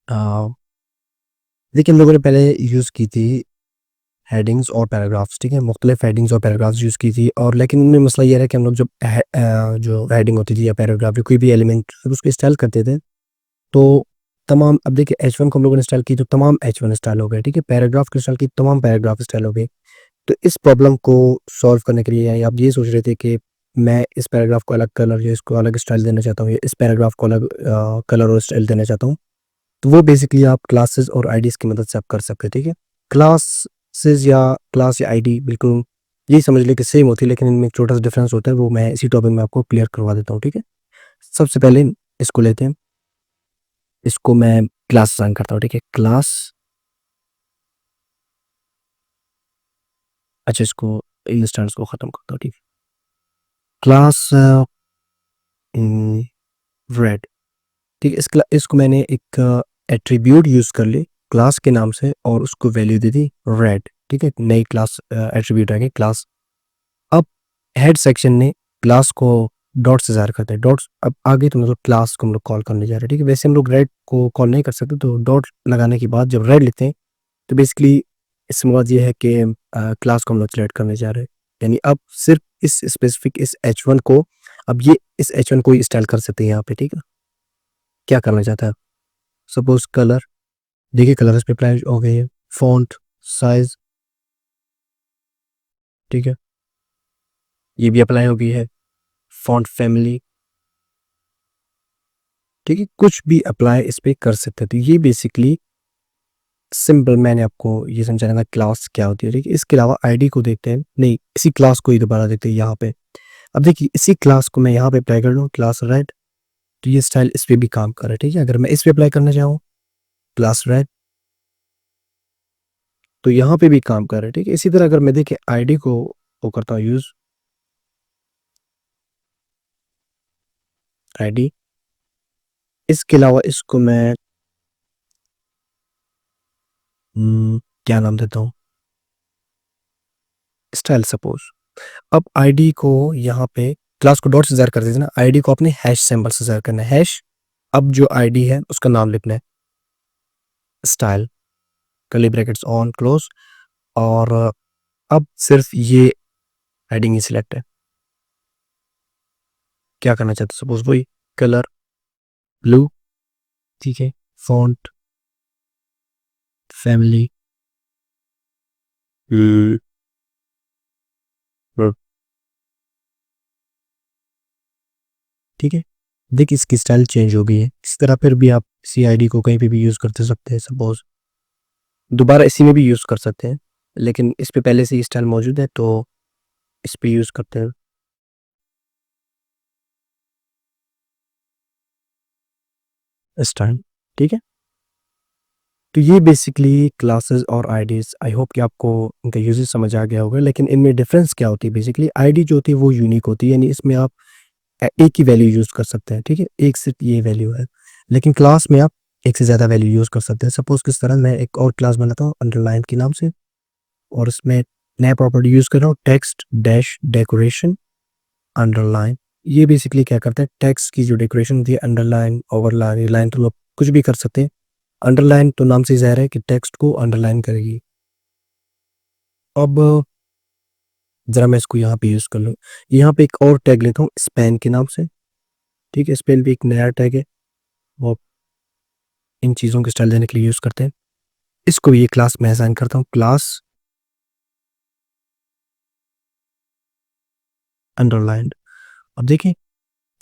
आ, देखिए हम लोगों ने पहले यूज़ की थी हेडिंग्स और पैराग्राफ्स, ठीक है, मुख्तलिफ हेडिंग्स और पैराग्राफ्स यूज़ की थी। और लेकिन उनमें मसला ये है कि हम लोग जब जो हेडिंग होती थी या पैराग्राफ या कोई भी एलिमेंट जब उसको स्टाइल करते थे, तो तमाम, अब देखिए H1 को हम लोगों ने स्टाइल की तो तमाम H1 स्टाइल हो गए, ठीक है। पैराग्राफ की स्टाइल की तमाम पैराग्राफ स्टाइल हो गए। तो इस प्रॉब्लम को सॉल्व करने के लिए, या आप ये सोच रहे थे कि मैं इस पैराग्राफ को अलग कलर या इसको अलग स्टाइल देना चाहता हूँ, या इस पैराग्राफ को अलग कलर और स्टाइल देना चाहता हूँ, तो वो बेसिकली आप क्लासेस और आईडीज़ की मदद से आप कर सकते हैं, ठीक है। क्लासेस या क्लास या आईडी बिल्कुल यही समझ लें कि सेम होती है, लेकिन इनमें एक छोटा सा डिफरेंस होता है, वो मैं इसी टॉपिक में आपको क्लियर करवा देता हूँ, ठीक है। सबसे पहले इसको लेते हैं, इसको मैं क्लास असाइन करता हूँ, ठीक है, क्लास। अच्छा, इसको इंस्टेंस को ख़त्म करता हूँ, ठीक है। क्लास रेड, ठीक है। इसको मैंने एक एट्रीब्यूट यूज़ कर ली क्लास के नाम से और उसको वैल्यू दे दी रेड, ठीक है। नई क्लास एट्रीब्यूट आ गई क्लास। अब हेड सेक्शन ने क्लास को डॉट से ज़ाहिर करते हैं, डॉट्स अब आगे तो मतलब क्लास को हम लोग कॉल करने जा रहे हैं, ठीक है। वैसे हम लोग रेड को कॉल नहीं कर सकते, तो डॉट लगाने के बाद जब रेड लेते हैं तो बेसिकली इससे मुराद ये है कि क्लास को हम लोग सेलेक्ट करने जा रहे हैं। यानी अब सिर्फ इस स्पेसिफिक इस H1 को, अब ये इस H1 को ही स्टाइल कर सकते हैं यहाँ पे, ठीक है। क्या करना चाहता है, सपोज कलर, देखिए कलर इस पे अप्लाई हो गई है, फॉन्ट साइज, ठीक है, ये भी अप्लाई हो गई है, फॉन्ट फैमिली, ठीक है, कुछ भी अप्लाई इस पे कर सकते हैं। तो ये बेसिकली सिंपल मैंने आपको ये समझाना था क्लास क्या होती है, ठीक है। इसके अलावा आईडी को देखते हैं, नहीं इसी क्लास को ही दोबारा देखते हैं यहाँ पे। अब देखिए इसी क्लास को मैं यहाँ पे अप्लाई कर लूँ, क्लास रेड, तो ये स्टाइल इस पे भी काम कर रहा है, ठीक है। अगर मैं इस पे अप्लाई करना चाहूँ क्लास रेड, तो यहाँ पे भी काम कर रहा है, ठीक है। इसी तरह अगर मैं देखिए आईडी को वो करता हूँ यूज़, आईडी, इसके अलावा इसको मैं क्या नाम देता हूँ, स्टाइल सपोज। अब आईडी को यहाँ पे क्लास को डॉट से ज़ाहिर कर दीजिए ना, आईडी को अपने हैश सिंबल से ज़ाहिर करना है, हैश। अब जो आईडी है उसका नाम लिखना है style, curly brackets on close. और अब सिर्फ ये हेडिंग ही सिलेक्ट है, क्या करना चाहते हो, सपोज वही कलर ब्लू, ठीक है, फॉन्ट फैमिली, ठीक है, देखिए इसकी स्टाइल चेंज हो गई है। इस तरह फिर भी आप इसी आईडी को कहीं पे भी यूज़ करते सकते हैं। सपोज़ दोबारा इसी में भी यूज़ कर सकते हैं, लेकिन इस पे पहले से ही स्टाइल मौजूद है तो इस पे यूज़ करते हैं स्टाइल। ठीक है, तो ये बेसिकली क्लासेस और आईडीज़, आई होप कि आपको इनका यूज़ेज़ समझ आ गया होगा। लेकिन इनमें डिफरेंस क्या होती है? बेसिकली आईडी जो होती है वो यूनिक होती है, यानी इसमें आप एक ही वैल्यू यूज़ कर सकते हैं। ठीक है, एक सिर्फ ये वैल्यू है, लेकिन क्लास में आप एक से ज़्यादा वैल्यू यूज़ कर सकते हैं। सपोज़ किस तरह, मैं एक और क्लास बनाता हूँ अंडरलाइन के नाम से, और उसमें नया प्रॉपर्टी यूज़ कर रहा हूँ, टेक्स्ट डैश डेकोरेशन अंडरलाइन। ये बेसिकली क्या करता है, टेक्स्ट की जो डेकोरेशन होती है, अंडरलाइन, ओवरलाइन, रिलाइन, तो आप कुछ भी कर सकते हैं। अंडरलाइन तो नाम से ही ज़ाहिर है कि टेक्स्ट को अंडरलाइन करेगी। अब ज़रा मैं इसको यहाँ पे यूज़ कर लूँ, यहाँ पे एक और टैग लेता हूँ स्पैन के नाम से। ठीक है, स्पैन भी एक नया टैग है, वो इन चीज़ों के स्टाइल देने के लिए यूज़ करते हैं। इसको भी ये क्लास में असाइन करता हूँ, क्लास अंडरलाइंड। अब देखिए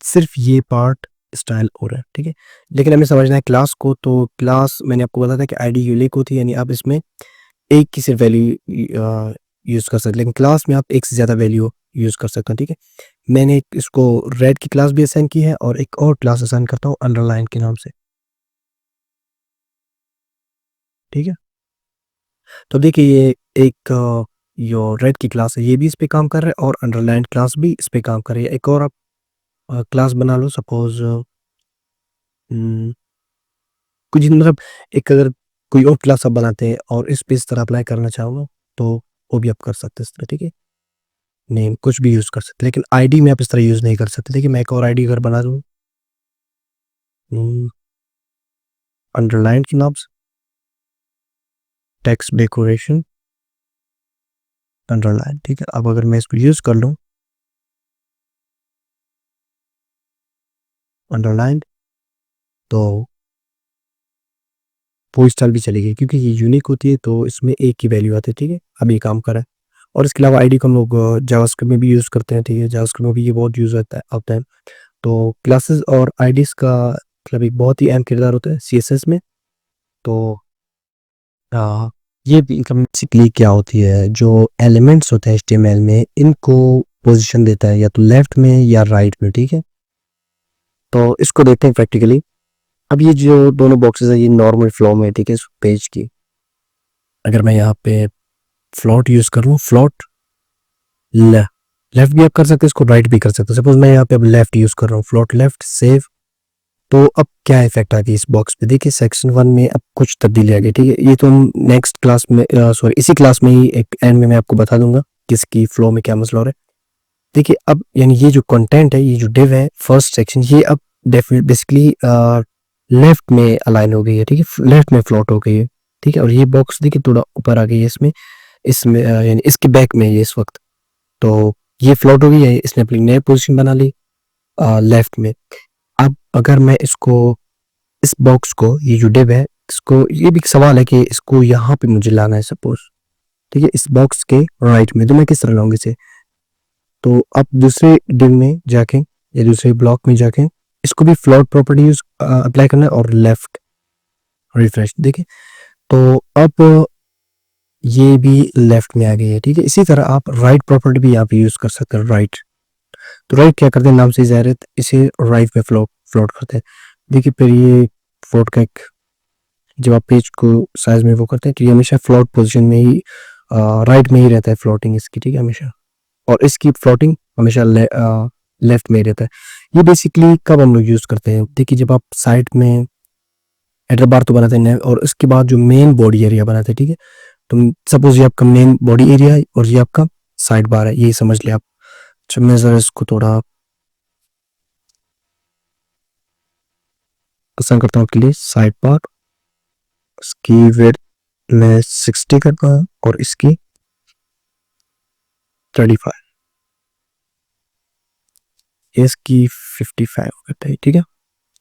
सिर्फ ये पार्ट स्टाइल हो रहा है। ठीक है, लेकिन हमें समझना है क्लास को, तो क्लास मैंने आपको बताया था कि आईडी यूनिक होती है, यानी आप इसमें एक की सिर्फ वैल्यू यूज़ कर सकते हैं, लेकिन क्लास में आप एक से ज़्यादा वैल्यू यूज़ कर सकते हैं। ठीक है, मैंने इसको रेड की क्लास भी असाइन की है और एक और क्लास असाइन करता हूँ अंडरलाइन के नाम से। ठीक है, तो देखिए ये एक जो रेड की क्लास है ये भी इस पे काम कर रहा है और अंडरलाइन क्लास भी इस पे काम कर रही है। एक और आप क्लास बना लो, सपोज़ कुछ मतलब एक अगर कोई और क्लास आप बनाते हैं और इस पे इस तरह अप्लाई करना चाहो तो वो भी आप कर सकते हैं इस तरह। ठीक है, नेम कुछ भी यूज़ कर सकते हैं, लेकिन आईडी में आप इस तरह यूज़ नहीं कर सकते। देखिए मैं एक और आईडी अगर बना दूँ अंडरलाइन के नाम से, टेक्स्ट डेकोरेशन अंडरलाइन। ठीक है, अब अगर मैं इसको यूज़ कर लूँ अंडरलाइन, तो वो स्टाइल भी चलेगी क्योंकि ये यूनिक होती है, तो इसमें एक ही वैल्यू आती है। ठीक है, अब ये काम कर रहा है। और इसके अलावा आईडी को हम लोग जावास्क्रिप्ट में भी यूज़ करते हैं। ठीक है, जावास्क्रिप्ट में भी ये बहुत यूज़ होता है। तो क्लासेस और आईडीज़ का मतलब एक बहुत ही अहम किरदार होता है सीएसएस में। तो अ, ये बेसिकली क्या होती है, जो एलिमेंट्स होते हैं एचटीएमएल में, इनको पोजीशन देता है या तो लेफ्ट में या राइट में। ठीक है, तो इसको देखते हैं प्रैक्टिकली। अब ये जो दोनों बॉक्सेस है ये नॉर्मल फ्लो में। ठीक है, इस पेज की अगर मैं यहाँ पे फ्लोट यूज़ करूँ, फ्लोट लेफ्ट भी आप कर सकते हैं, इसको राइट भी कर सकते हैं। सपोज मैं यहाँ पे अब लेफ्ट यूज़ कर रहा हूँ, फ्लोट लेफ्ट सेव। तो अब क्या इफेक्ट आ गई इस बॉक्स पे, देखिए सेक्शन 1 में अब कुछ तब्दीली आ गई। ठीक है, ये तो हम नेक्स्ट क्लास में सॉरी इसी क्लास में ही एक एंड में मैं आपको बता दूंगा किसकी फ्लो में क्या मसला हो रहा है। देखिए अब यानी ये जो कंटेंट है, ये जो डिव है फर्स्ट सेक्शन, ये अब बेसिकली लेफ्ट में अलाइन हो गई है। ठीक है, लेफ्ट में फ्लोट हो गई है। ठीक है, और ये बॉक्स देखिए थोड़ा ऊपर आ गई है इसमें, इसमें यानी इसके बैक में है ये इस वक्त। तो ये फ्लोट हो गई है, इसने अपनी नई पोजीशन बना ली लेफ्ट में। अब अगर मैं इसको इस बॉक्स को, ये जो डिव है, इसको, ये भी एक सवाल है कि इसको यहाँ पे मुझे लाना है सपोज। ठीक है, इस बॉक्स के राइट में, तो मैं किस तरह लाऊंगा इसे, तो आप दूसरे डिव में जाके या दूसरे ब्लॉक में जाके इसको भी फ्लोट प्रॉपर्टी यूज अप्लाई करना है और लेफ्ट रिफ्रेश। देखिए तो अब ये भी लेफ्ट में आ गई है। ठीक है, इसी तरह आप राइट प्रॉपर्टी भी यहाँ पे यूज कर सकते हैं। राइट, तो राइट क्या करते हैं, नाम से ही ज़ाहिर है, इसे राइट में फ्लोट फ्लोट करते हैं। देखिए फिर ये फ्लोट का एक, जब आप पेज को साइज में वो करते हैं तो ये हमेशा फ्लोट पोजीशन में ही राइट में ही रहता है फ्लोटिंग इसकी। ठीक है, हमेशा, और इसकी फ्लोटिंग हमेशा लेफ्ट में ही रहता है। ये बेसिकली कब हम लोग यूज़ करते हैं, देखिए जब आप साइड में एड्रेस बार तो बनाते हैं और उसके बाद जो मेन बॉडी एरिया बनाते हैं। ठीक है, तो सपोज ये आपका मेन बॉडी एरिया है और ये आपका साइड बार है, यही समझ लिया आप। अच्छा मैं ज़रा इसको थोड़ा पसंद करता हूँ आपके लिए, साइड बार, इसकी विड्थ मैं 60 करता हूँ और इसकी 35, इसकी 55 करता है। ठीक है,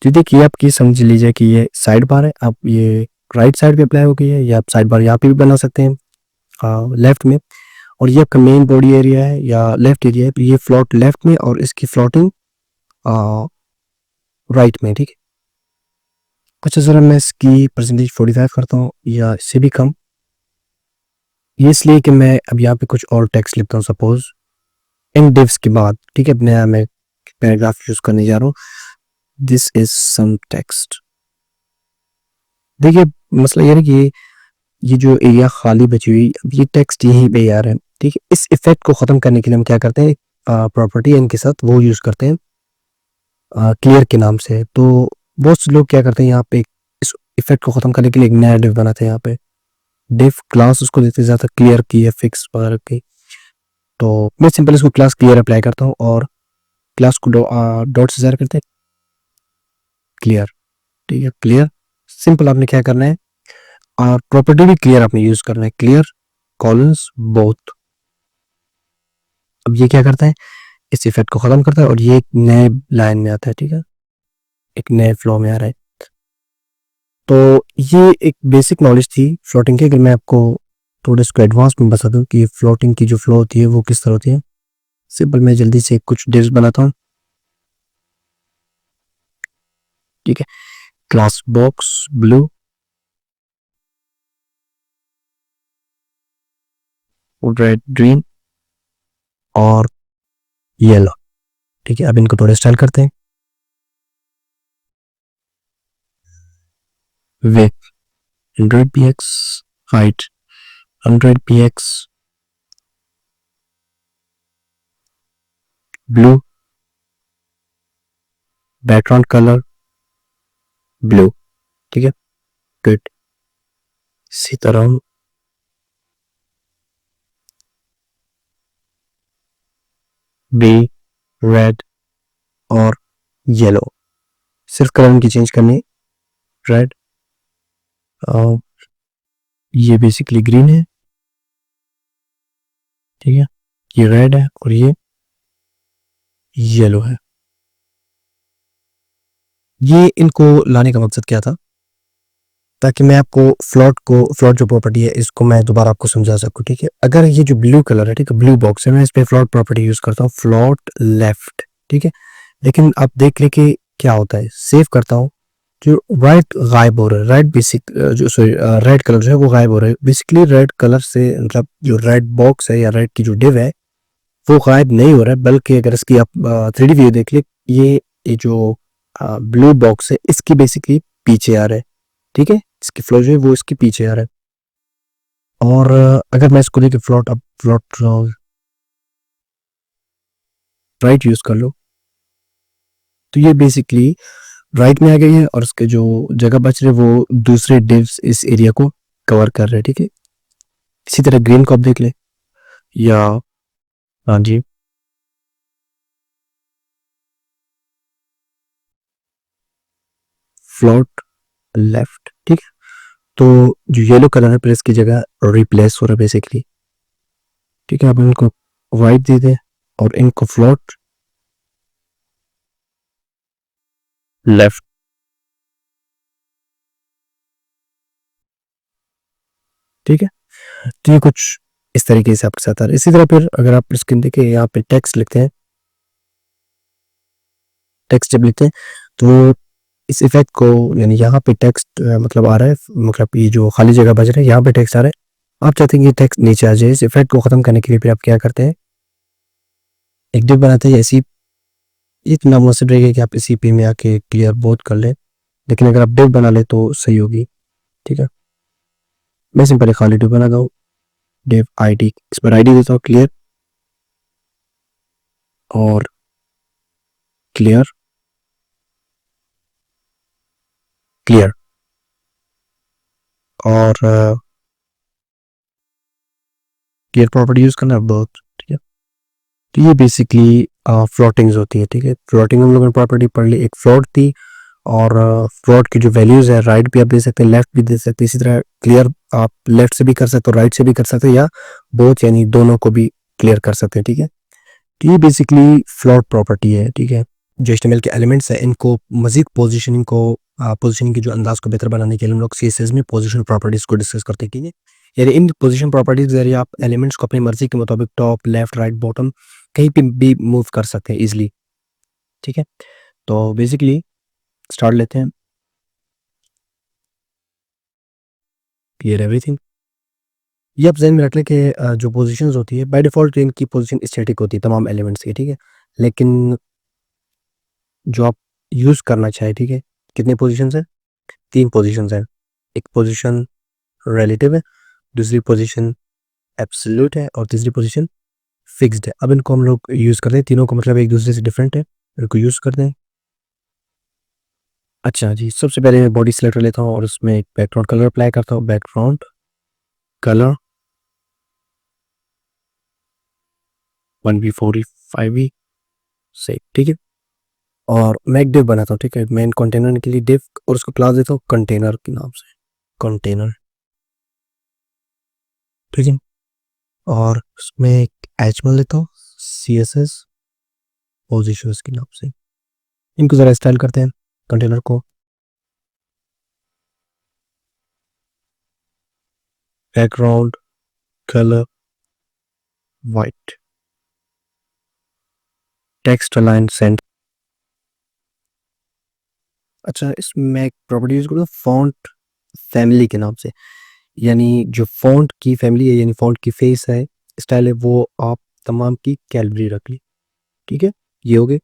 तो देखिए आप ये समझ लीजिए कि ये साइड बार है, आप ये राइट साइड पे अप्लाई हो गई है, या आप साइड बार यहाँ पे भी बना सकते हैं। लेफ्ट में, और ये आपका मेन बॉडी एरिया है या लेफ्ट एरिया है, तो ये फ्लोट लेफ्ट में और इसकी फ्लोटिंग राइट में, ठीक है। अच्छा सर, मैं इसकी परसेंटेज 45 करता हूँ या इससे भी कम, ये इसलिए कि मैं अब यहाँ पे कुछ और टेक्स्ट लिखता हूँ, सपोज इन डिव्स के बाद, ठीक है। नया मैं पैराग्राफ यूज करने जा रहा हूँ, दिस इज सम टेक्स्ट। देखिए मसला ये है कि ये जो एरिया खाली बची हुई, अब ये टेक्स्ट यहीं पे आ रहा है, ठीक है। इस इफेक्ट को खत्म करने के लिए हम क्या करते हैं, प्रॉपर्टी इनके साथ वो यूज करते हैं क्लियर के नाम से। तो बहुत से लोग क्या करते हैं, यहाँ पे इस इफेक्ट को खत्म करने के लिए एक नया डिव बनाते हैं। यहाँ पे डिव क्लास उसको देते हैं ज़्यादा क्लियर की है, फिक्स वगैरह की। तो मैं सिंपल इसको क्लास क्लियर अप्लाई करता हूँ और क्लास को डॉट से ज़ाहिर करते हैं क्लियर, ठीक है। क्लियर सिंपल आपने क्या करना है, और प्रॉपर्टी भी क्लियर आपने यूज करना है, क्लियर कॉलन्स बोथ। अब ये क्या करता है, इस इफेक्ट को खत्म करता है और ये एक नए लाइन में आता है, ठीक है, एक नए फ्लो में आ रहा है। तो ये एक बेसिक नॉलेज थी फ्लोटिंग की। अगर मैं आपको थोड़ा इसको एडवांस में बता दूं कि फ्लोटिंग की जो फ्लो होती है वो किस तरह होती है, सिंपल मैं जल्दी से कुछ डिव्स बनाता हूँ, ठीक है। Class box blue, red green और येलो, ठीक है। अब इनको थोड़ा स्टाइल करते हैं, वे 100 px, height 100 px, blue, background colour blue, ठीक है, गुड। इसी तरह बी रेड और येलो, सिर्फ कलर इनकी चेंज करनी, रेड, ये बेसिकली ग्रीन है, ठीक है, ये रेड है और ये येलो है। ये इनको लाने का मकसद क्या था, ताकि मैं आपको फ्लोट जो प्रॉपर्टी है इसको मैं दोबारा आपको समझा सकूं, ठीक है। अगर ये जो ब्लू कलर है, ठीक है, ब्लू बॉक्स है, मैं इस पे फ्लोट प्रॉपर्टी यूज करता हूँ, फ्लोट लेफ्ट, ठीक है। लेकिन आप देख ले कि क्या होता है, सेव करता हूँ, जो राइट गायब हो रहा है, राइट बेसिक जो सॉरी रेड कलर जो है वो गायब हो रहा है। बेसिकली रेड कलर से मतलब जो रेड बॉक्स है या रेड की जो डिव है वो गायब नहीं हो रहा है, बल्कि अगर इसकी आप 3D व्यू देख ले, ये जो ब्लू बॉक्स है इसकी बेसिकली पीछे आ रहा है, ठीक है, इसकी फ्लो जो है वो इसके पीछे आ रहा है। और अगर मैं इसको देखिए फ्लोट, अब फ्लोट राइट यूज कर लो, तो ये बेसिकली राइट में आ गई है और उसके जो जगह बच रहे वो दूसरे डिव्स इस एरिया को कवर कर रहे हैं, ठीक है। इसी तरह ग्रीन को आप देख ले, या हाँ जी, फ्लोट लेफ्ट, ठीक है। तो जो येलो कलर है प्रेस की जगह रिप्लेस हो रहा है बेसिकली, ठीक है। अब इनको वाइट दे दे और इनको फ्लोट लेफ्ट, ठीक है। तो ये कुछ इस तरीके से आपके साथ आ रहा है। इसी तरह फिर अगर आप इसके देखिए यहाँ पे टेक्स्ट लिखते हैं, टेक्स्ट जब लिखते हैं तो इस इफेक्ट को, यानी यहाँ पे टेक्स्ट मतलब आ रहा है, मतलब ये जो खाली जगह बच रहा है यहाँ पे टेक्स्ट आ रहा है, आप चाहते हैं कि ये टेक्स्ट नीचे आ जाए। इस इफेक्ट को खत्म करने के लिए फिर आप क्या करते हैं, एक डिव बनाते हैं ऐसी, इतना मुनासिब रहेगा कि आप इसी पे में आके क्लियर बोथ कर लें, लेकिन अगर आप डिव बना ले तो सही होगी, ठीक है। मैं सिंपल एक खाली डिव बनाता हूँ, डिव आईडी, इस पर आईडी देता हूँ क्लियर और क्लियर क्लियर और क्लियर प्रॉपर्टी यूज करना है बहुत, ठीक है। तो ये बेसिकली फ्लोटिंग्स होती है, ठीक है। फ्लोटिंग हम लोगों ने प्रॉपर्टी पढ़ ली, एक फ्लोट थी और फ्लोट की जो वैल्यूज है राइट भी आप दे सकते हैं, लेफ्ट भी दे सकते हैं। इसी तरह क्लियर आप लेफ्ट से भी कर सकते हो, राइट से भी कर सकते हो, या बोथ यानी दोनों को भी क्लियर कर सकते हैं, ठीक है। तो ये बेसिकली फ्लोट प्रॉपर्टी है, ठीक है। जो HTML के एलिमेंट्स है इनको मजीद पोजिशनिंग की जो अंदाज को बेहतर बनाने के लिए हम लोग CSS में पोजिशन प्रॉपर्टीज को डिस्कस करते हैं, ठीक है। यानी इन पोजीशन प्रॉपर्टीज के जरिए आप एलिमेंट्स को अपनी मर्जी के मुताबिक टॉप, लेफ्ट, राइट, बॉटम कहीं पे भी मूव कर सकते हैं इजिली। ठीक है, तो बेसिकली स्टार्ट लेते हैं। Clear everything. ये आप ज़हन में रख लें कि जो पोजीशंस होती है बाय डिफ़ॉल्ट इनकी पोजीशन स्टैटिक होती है तमाम एलिमेंट्स की, ठीक है? लेकिन जो आप यूज़ करना चाहें, ठीक है? कितनी पोजीशंस हैं? 3 पोजीशंस हैं। एक पोजीशन रिलेटिव है, दूसरी पोजीशन एब्सोल्यूट है और तीसरी पोजीशन फिक्स्ड है। अब इनको हम लोग यूज़ करते हैं, तीनों का मतलब एक दूसरे से डिफरेंट है, इनको यूज़ करते हैं। अच्छा जी, सबसे पहले मैं बॉडी सिलेक्टर लेता हूँ और उसमें एक बैकग्राउंड कलर अप्लाई करता हूँ। बैकग्राउंड कलर 1b45 से, ठीक है? और मैं एक div बनाता हूँ, ठीक है? मेन कंटेनर के लिए div और उसको क्लास देता हूँ कंटेनर के नाम से, कंटेनर, ठीक है? और उसमें एक HTML लेता हूँ CSS पोजीशंस के नाम से। इनको ज़रा स्टाइल करते हैं कंटेनर को। Background colour white, text align centre. अच्छा, इसमें एक प्रॉपर्टी यूज़ करूँ फॉन्ट फैमिली के नाम से, यानी जो फॉन्ट की फैमिली है यानी फॉन्ट की फेस है, स्टाइल है, वो आप तमाम की कैलबरी रख ली, ठीक है? ये हो गए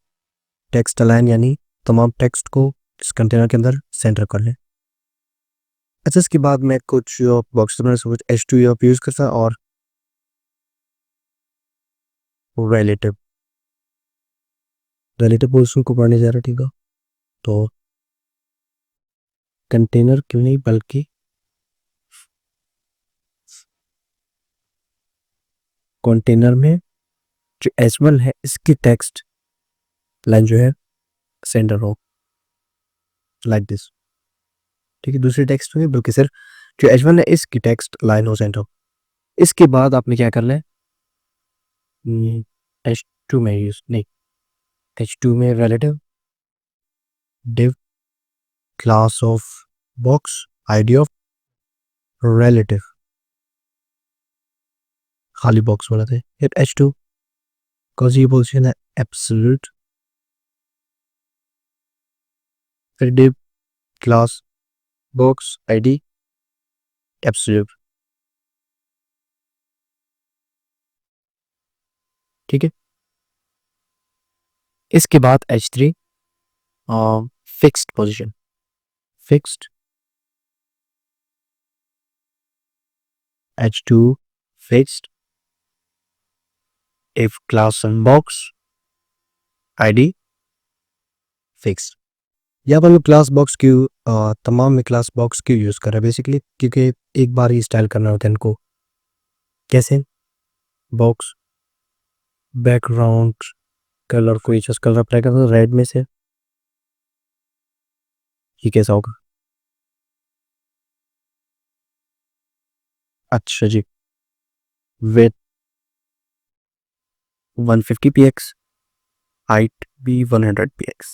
टेक्स्ट अलाइन, यानी तमाम टेक्स्ट को इस कंटेनर के अंदर सेंटर कर लें। अच्छा, इसके बाद मैं कुछ बॉक्स बनाने से कुछ H2 यूज़ करता और रिलेटिव रिलेटिव पोजीशन को पढ़ने जा रहा, ठीक है? तो कंटेनर क्यों नहीं बल्कि कंटेनर में जो H1 है इसकी टेक्स्ट लाइन जो है सेंटर हो, लाइक दिस, ठीक है? दूसरी टेक्स्ट नहीं बल्कि सिर्फ जो H1 है इसकी टेक्स्ट लाइन हो सेंटर। इसके बाद आपने क्या करना है, H2 में यूज नहीं, H2 में relative div class of box ID of relative, खाली बॉक्स बनाते हैं, फिर H2 बिकॉज ये पोजीशन है एब्सोल्यूट, फिर div class box ID absolute, ठीक है? इसके बाद H3 fixed position, fixed H2 fixed if class unbox id fixed. यहाँ पर मैं क्लास बॉक्स क्यों तमाम में क्लास बॉक्स क्यों यूज़ कर रहा है बेसिकली, क्योंकि एक बार ही स्टाइल करना होता है इनको। कैसे? बॉक्स बैकग्राउंड कलर को जस्ट कलर अप्लाई करता हूँ रेड में से, ये कैसा होगा? अच्छा जी, विथ 150 px, हाइट भी 100 px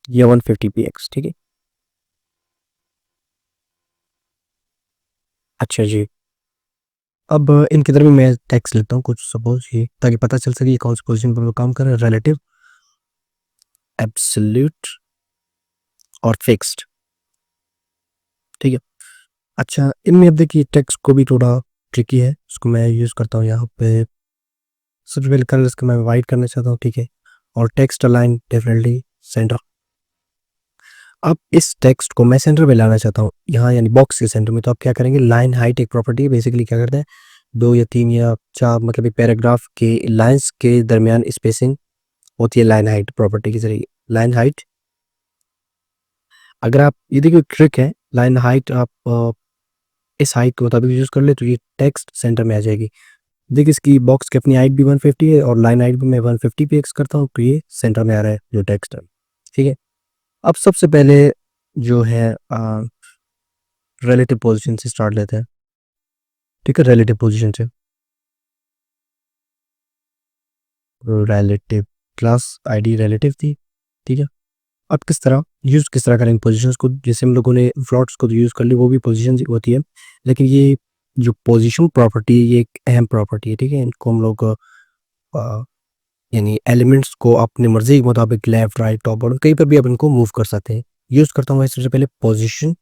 या 150 px, ठीक है? अच्छा जी, अब इनके तरफ मैं टेक्स्ट लेता हूँ कुछ सपोज ये, ताकि पता चल सके ये कौन सी पोजीशन पर काम कर रहा है। रिलेटिव एब्सोल्यूट और फिक्स्ड, ठीक है? अच्छा, इनमें अब देखिए टेक्स्ट को भी थोड़ा ट्रिकी है, उसको मैं यूज़ करता हूँ यहाँ पे। सबसे पहले कलर इसका मैं वाइट करना चाहता हूँ, ठीक है? और टेक्स्ट अलाइन डेफिनेटली सेंटर। अब इस टेक्स्ट को मैं सेंटर पे लाना चाहता हूँ यहाँ, यानी बॉक्स के सेंटर में, तो आप क्या करेंगे, लाइन हाइट एक प्रॉपर्टी है बेसिकली, क्या करते हैं 2 या 3 या 4 मतलब एक पैराग्राफ के लाइंस के दरमियान स्पेसिंग होती है लाइन हाइट प्रॉपर्टी के जरिए। लाइन हाइट, अगर आप ये देखिए ट्रिक है, लाइन हाइट आप इस हाइट के मुताबिक यूज़ कर ले तो ये टेक्स्ट सेंटर में आ जाएगी। देखिए इसकी बॉक्स की अपनी हाइट भी 150 है और लाइन हाइट भी मैं 150 px करता हूँ, तो ये सेंटर में आ रहा है जो टेक्स्ट है, ठीक है? अब सबसे पहले जो है रिलेटिव पोजीशन से स्टार्ट लेते हैं, ठीक है? रिलेटिव पोजीशन से, रिलेटिव क्लास आईडी रिलेटिव थी, ठीक है? अब किस तरह करेंगे पोजीशंस को, जैसे हम लोगों ने फ्लॉट्स को यूज़ कर ली, वो भी पोजीशन होती है, लेकिन ये जो पोजीशन प्रॉपर्टी है ये एक अहम प्रॉपर्टी है, ठीक है। इनको हम लोग यानी एलिमेंट्स को अपने मर्जी के मुताबिक लेफ्ट राइट टॉप बॉटम कहीं पर भी आप इनको मूव कर सकते हैं। यूज़ करता हूँ मैं सबसे पहले पोजीशन।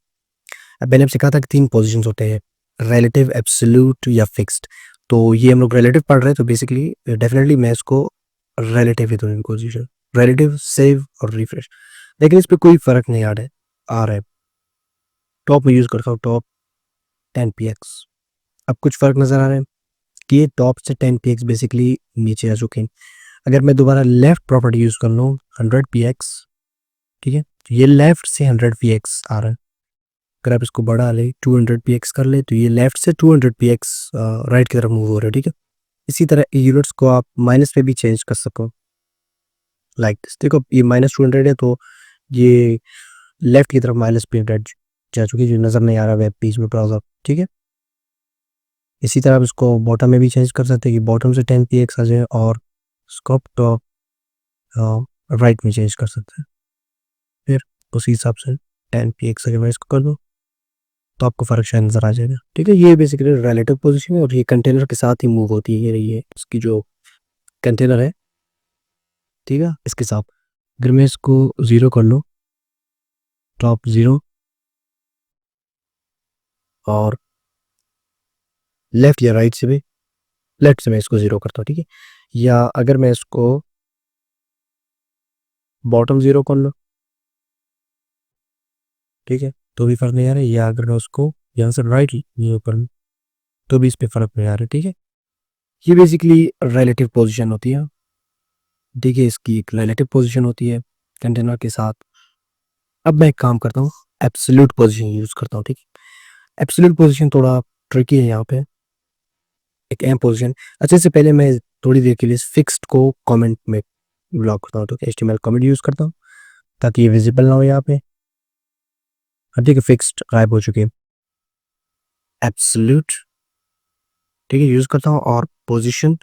अब मैंने सिखा था कि 3 पोजीशंस होते हैं, रिलेटिव, एब्सोल्यूट या फिक्स्ड। तो ये हम लोग रिलेटिव पढ़ रहे हैं, तो बेसिकली डेफिनेटली मैं इसको रिलेटिव ही दूंगा पोजीशन। रिलेटिव, सेव और रिफ्रेश, लेकिन इस पे कोई फ़र्क नहीं आ रहा है। टॉप में यूज़ करता हूँ, टॉप 10 px। अब कुछ फ़र्क नज़र आ रहा है कि ये टॉप से 10 px बेसिकली नीचे आ चुके हैं। अगर मैं दोबारा लेफ्ट प्रॉपर्टी यूज़ कर लूँ 100 px, ठीक है, तो ये लेफ्ट से 100 px आ रहा है। अगर आप इसको बढ़ा ले 200 px कर ले, तो ये लेफ्ट से 200 px राइट की तरफ मूव हो रहा है, ठीक है। इसी तरह यूनिट्स को आप माइनस में भी चेंज कर सको, लाइक दिस। देखो ये -200 है, तो ये लेफ्ट की तरफ -300 जा चुकी है, जो नज़र नहीं आ रहा वेब पेज में ब्राउज़र, ठीक है। इसी तरह आप इसको बॉटम में भी चेंज कर सकते हैं कि बॉटम से 10 px आ जाए, और इसको आप टॉप राइट में चेंज कर सकते हैं। फिर उसी हिसाब से 10 px अगर मैं इसको कर दूँ तो आपको फ़र्क शायद नज़र आ जाएगा, ठीक है। ये बेसिकली रिलेटिव पोजीशन है और ये कंटेनर के साथ ही मूव होती है। ये रही है इसकी जो कंटेनर है, ठीक है, इसके साथ। अगर मैं इसको 0 कर लूँ, टॉप 0, और लेफ्ट या राइट से भी, लेफ्ट से मैं इसको 0 करता हूँ, ठीक है। या अगर मैं इसको बॉटम 0 कर लूँ, ठीक है, तो भी फ़र्क नहीं आ रहा है। या अगर मैं उसको यहाँ से राइट 0 कर लूँ, तो भी इस पे फ़र्क नहीं आ रहा है, ठीक है। ये बेसिकली रिलेटिव पोजीशन होती है, ठीक है। इसकी एक रिलेटिव पोजीशन होती है कंटेनर के साथ। अब मैं एक काम करता हूँ, एब्सोल्यूट पोजीशन यूज़ करता हूँ, ठीक है। एब्सोल्यूट पोजीशन थोड़ा ट्रिकी है यहाँ पे, एक अहम पोजीशन। अच्छा, इससे पहले मैं थोड़ी देर के लिए फिक्स्ड को कमेंट में ब्लॉक करता हूँ, तो HTML कमेंट यूज़ करता हूँ ताकि ये विजिबल ना हो यहाँ पे। अब देखिए फिक्स्ड गायब हो चुकी है। एब्सोल्यूट, ठीक है, यूज़ करता हूँ, और पोजीशन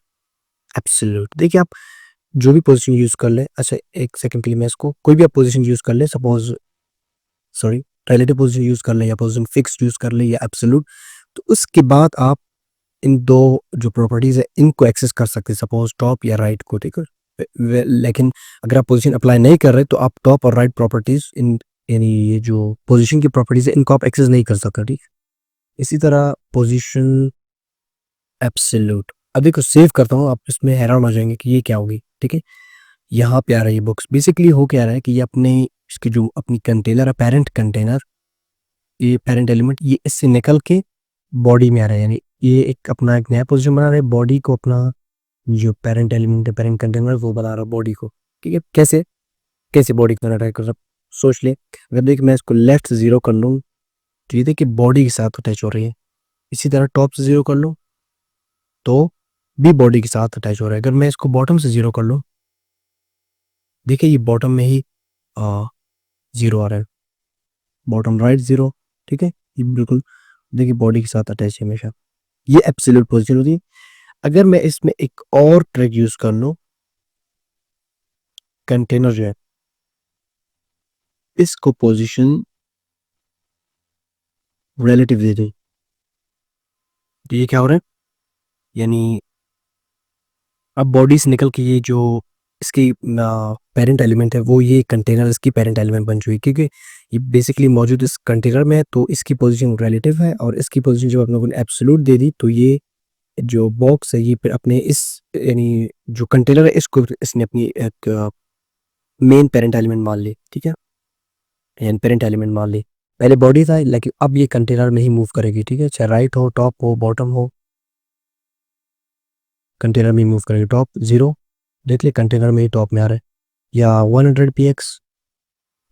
एब्सोल्यूट। देखिए आप जो भी पोजीशन यूज़ कर ले, अच्छा एक सेकंड के लिए मैं इसको, कोई भी आप पोजीशन यूज़ कर ले, suppose sorry, relative position use कर ले या पोजीशन फिक्स्ड यूज़ कर ले या एब्सोल्यूट, तो उसके बाद आप इन 2 जो प्रॉपर्टीज़ है इनको एक्सेस कर सकते हैं, सपोज टॉप या राइट को, ठीक है। लेकिन अगर आप पोजीशन अप्लाई नहीं कर रहे, तो आप टॉप और राइट प्रॉपर्टीज़ इन, यानी ये जो पोजीशन की प्रॉपर्टीज़ है इनको आप एक्सेस नहीं कर सकते, ठीक है। इसी तरह पोजीशन एब्सोल्यूट। अब देखो सेव करता हूँ, आप इसमें हैरान हो जाएंगे कि ये क्या होगी, ठीक है। यहाँ पे आ रहा है ये बुक्स, बेसिकली हो क्या रहा है कि ये अपने इसकी जो अपनी कंटेनर है, पेरेंट कंटेनर, ये पेरेंट एलिमेंट, ये इससे निकल के बॉडी में आ रहा है, यानी ये एक अपना एक नया पोजीशन बना रहा है, बॉडी को अपना जो पेरेंट एलिमेंट है, पेरेंट कंटेनर, वो बना रहा है बॉडी को, ठीक है। कैसे कैसे बॉडी को अटैक कर रहा है, सोच ले। अगर देखिए मैं इसको लेफ्ट से 0 कर लूँ, तो ये देखिए बॉडी के साथ अटैच हो रही है। इसी तरह टॉप से 0 कर लूँ, तो भी बॉडी के साथ अटैच हो रहा है। अगर मैं इसको बॉटम से 0 कर लूँ, देखिए ये बॉटम में ही 0 आ रहा है, बॉटम राइट 0, ठीक है। ये बिल्कुल देखिए बॉडी के साथ अटैच है हमेशा। ये एब्सोल्यूट पोजीशन होती है। अगर मैं इसमें एक और ट्रिक यूज कर लूँ, कंटेनर जो है इसको पोजीशन रिलेटिव दे दूं, तो ये क्या हो रहा है, यानी अब बॉडी से निकल के ये जो इसकी पेरेंट एलिमेंट है, वो ये कंटेनर इसकी पेरेंट एलिमेंट बन चुकी है, क्योंकि ये बेसिकली मौजूद इस कंटेनर में है, तो इसकी पोजीशन रिलेटिव है। और इसकी पोजीशन जब आप लोगों ने एब्सोल्यूट दे दी, तो ये जो बॉक्स है ये फिर अपने इस, यानी जो कंटेनर है इसको इसने अपनी एक मेन पेरेंट एलिमेंट मान ली, ठीक है, यानी पेरेंट एलिमेंट मान ली। पहले बॉडी था, लेकिन अब ये कंटेनर में ही मूव करेगी, ठीक है, चाहे राइट हो, टॉप हो, बॉटम हो, कंटेनर में मूव करेगी। टॉप 0, देख ले कंटेनर में ही टॉप में आ रहा है, या 100 px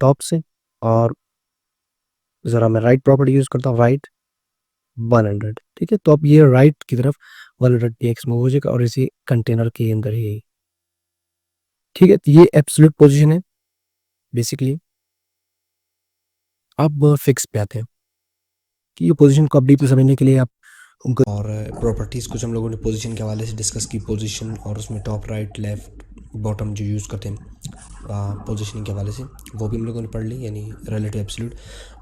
टॉप से, और ज़रा मैं राइट प्रॉपर्टी यूज़ करता हूँ, राइट 100, ठीक है। तो अब ये राइट की तरफ 100 px मूव हो जाएगा, और इसी कंटेनर के अंदर ही, ठीक है। तो ये एब्सोल्यूट पोजीशन है बेसिकली। अब फिक्स पे आते हैं कि ये पोजीशन को अब डीपली समझने के लिए आप उनको, और प्रॉपर्टीज़ कुछ हम लोगों ने पोजीशन के हवाले से डिस्कस की, पोजीशन और उसमें टॉप राइट लेफ्ट बॉटम जो यूज़ करते हैं पोजीशनिंग के हवाले से, वो भी हम लोगों ने पढ़ ली, यानी रिलेटिव एब्सोल्यूट।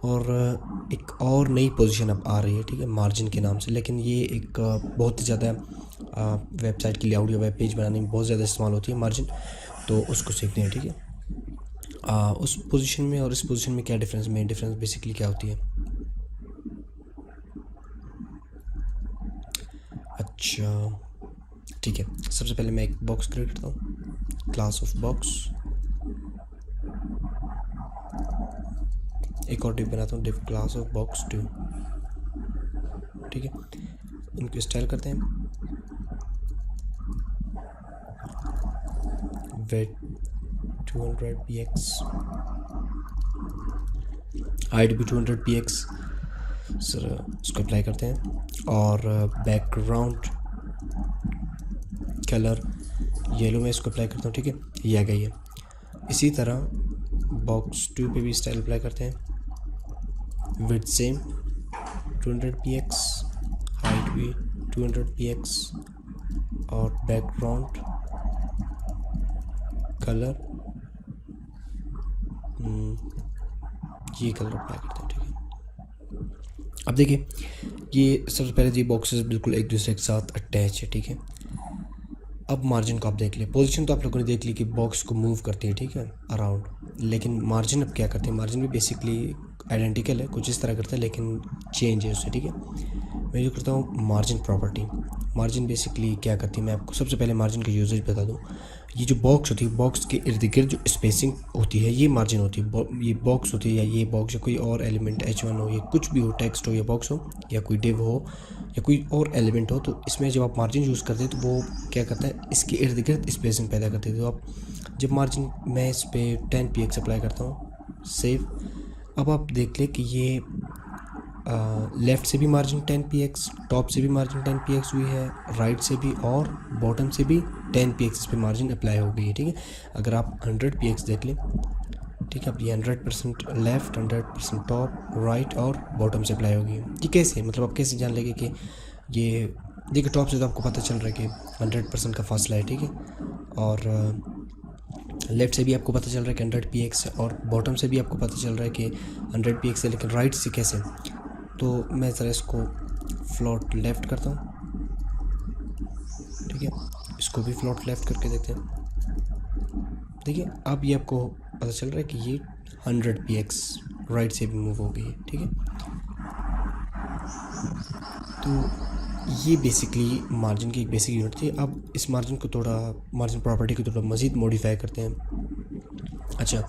और एक और नई पोजीशन अब आ रही है, ठीक है, मार्जिन के नाम से, लेकिन ये एक बहुत ही ज़्यादा वेबसाइट के लेआउट या वेब पेज बनाने में बहुत ज़्यादा इस्तेमाल होती है मार्जिन, तो उसको सीखते हैं, ठीक है। उस पोजीशन में और इस पोजीशन में क्या डिफरेंस, मेन डिफरेंस बेसिकली क्या होती है? अच्छा, ठीक है, सबसे पहले मैं एक बॉक्स क्रिएट करता हूँ, क्लास ऑफ बॉक्स, एक और डिव बनाता हूँ, डिव क्लास ऑफ बॉक्स 2, ठीक है। इनको स्टाइल करते हैं, वेट 200 px, हाइट भी 200 px, सर इसको अप्लाई करते हैं। और बैकग्राउंड कलर येलो में इसको अप्लाई करता हूँ, ठीक है, ये आ गई है। इसी तरह बॉक्स 2 पे भी स्टाइल अप्लाई करते हैं, विड्थ सेम 200 px, हाइट भी 200 px, और बैकग्राउंड कलर ये कलर अप्लाई करते हैं, ठीक है। अब देखिए, ये सबसे पहले ये बॉक्सेस बिल्कुल एक दूसरे के साथ अटैच है, ठीक है। अब मार्जिन को आप देख लें, पोजीशन तो आप लोगों ने देख ली कि बॉक्स को मूव करती है, ठीक है, अराउंड, लेकिन मार्जिन अब क्या करते हैं? मार्जिन भी बेसिकली आइडेंटिकल है, कुछ इस तरह करता है, लेकिन चेंज है उससे, ठीक है। मैं जो करता हूँ मार्जिन प्रॉपर्टी, मार्जिन बेसिकली क्या करती है, मैं आपको सबसे पहले मार्जिन का यूजेज बता दूँ। ये जो बॉक्स होती है, बॉक्स के इर्द गिर्द जो स्पेसिंग होती है, ये मार्जिन होती है। ये बॉक्स होती है, या ये बॉक्स या कोई और एलिमेंट H1 हो, या कुछ भी हो, टेक्स्ट हो या बॉक्स हो या कोई डिव हो या कोई और एलिमेंट हो, तो इसमें जब आप मार्जिन यूज़ करते हैं तो वो क्या करता है, इसके इर्द गिर्द स्पेसिंग पैदा करते हैं। तो आप जब मार्जिन, मैं इस पर 10 px अप्लाई करता हूँ, सेव। अब आप देख लें कि ये लेफ़्ट से भी मार्जिन 10 px, टॉप से भी मार्जिन 10 px हुई है, राइट से भी और बॉटम से भी 10 px इस पर मार्जिन अप्लाई हो गई है, ठीक है। अगर आप 100 px देख लें, ठीक है, अब ये 100% लेफ़्ट, 100% टॉप, राइट और बॉटम से अप्लाई होगी। ये कैसे, मतलब आप कैसे जान लेंगे कि ये, देखिए टॉप से तो आपको पता चल रहा है कि 100% का फासला है, ठीक है, और लेफ़्ट से भी आपको पता चल रहा है कि 100 px है, और बॉटम से भी आपको पता चल रहा है कि 100 px है, लेकिन राइट से कैसे? तो मैं ज़रा इसको फ्लोट लेफ़्ट करता हूँ, ठीक है, इसको भी फ्लोट लेफ़्ट करके देखते हैं। देखिए अब ये आपको पता चल रहा है कि ये 100 px राइट से भी मूव हो गई है, ठीक है। तो ये बेसिकली मार्जिन की एक बेसिक यूनिट थी। अब इस मार्जिन को थोड़ा, मार्जिन प्रॉपर्टी को थोड़ा मज़ीद मॉडिफाई करते हैं। अच्छा,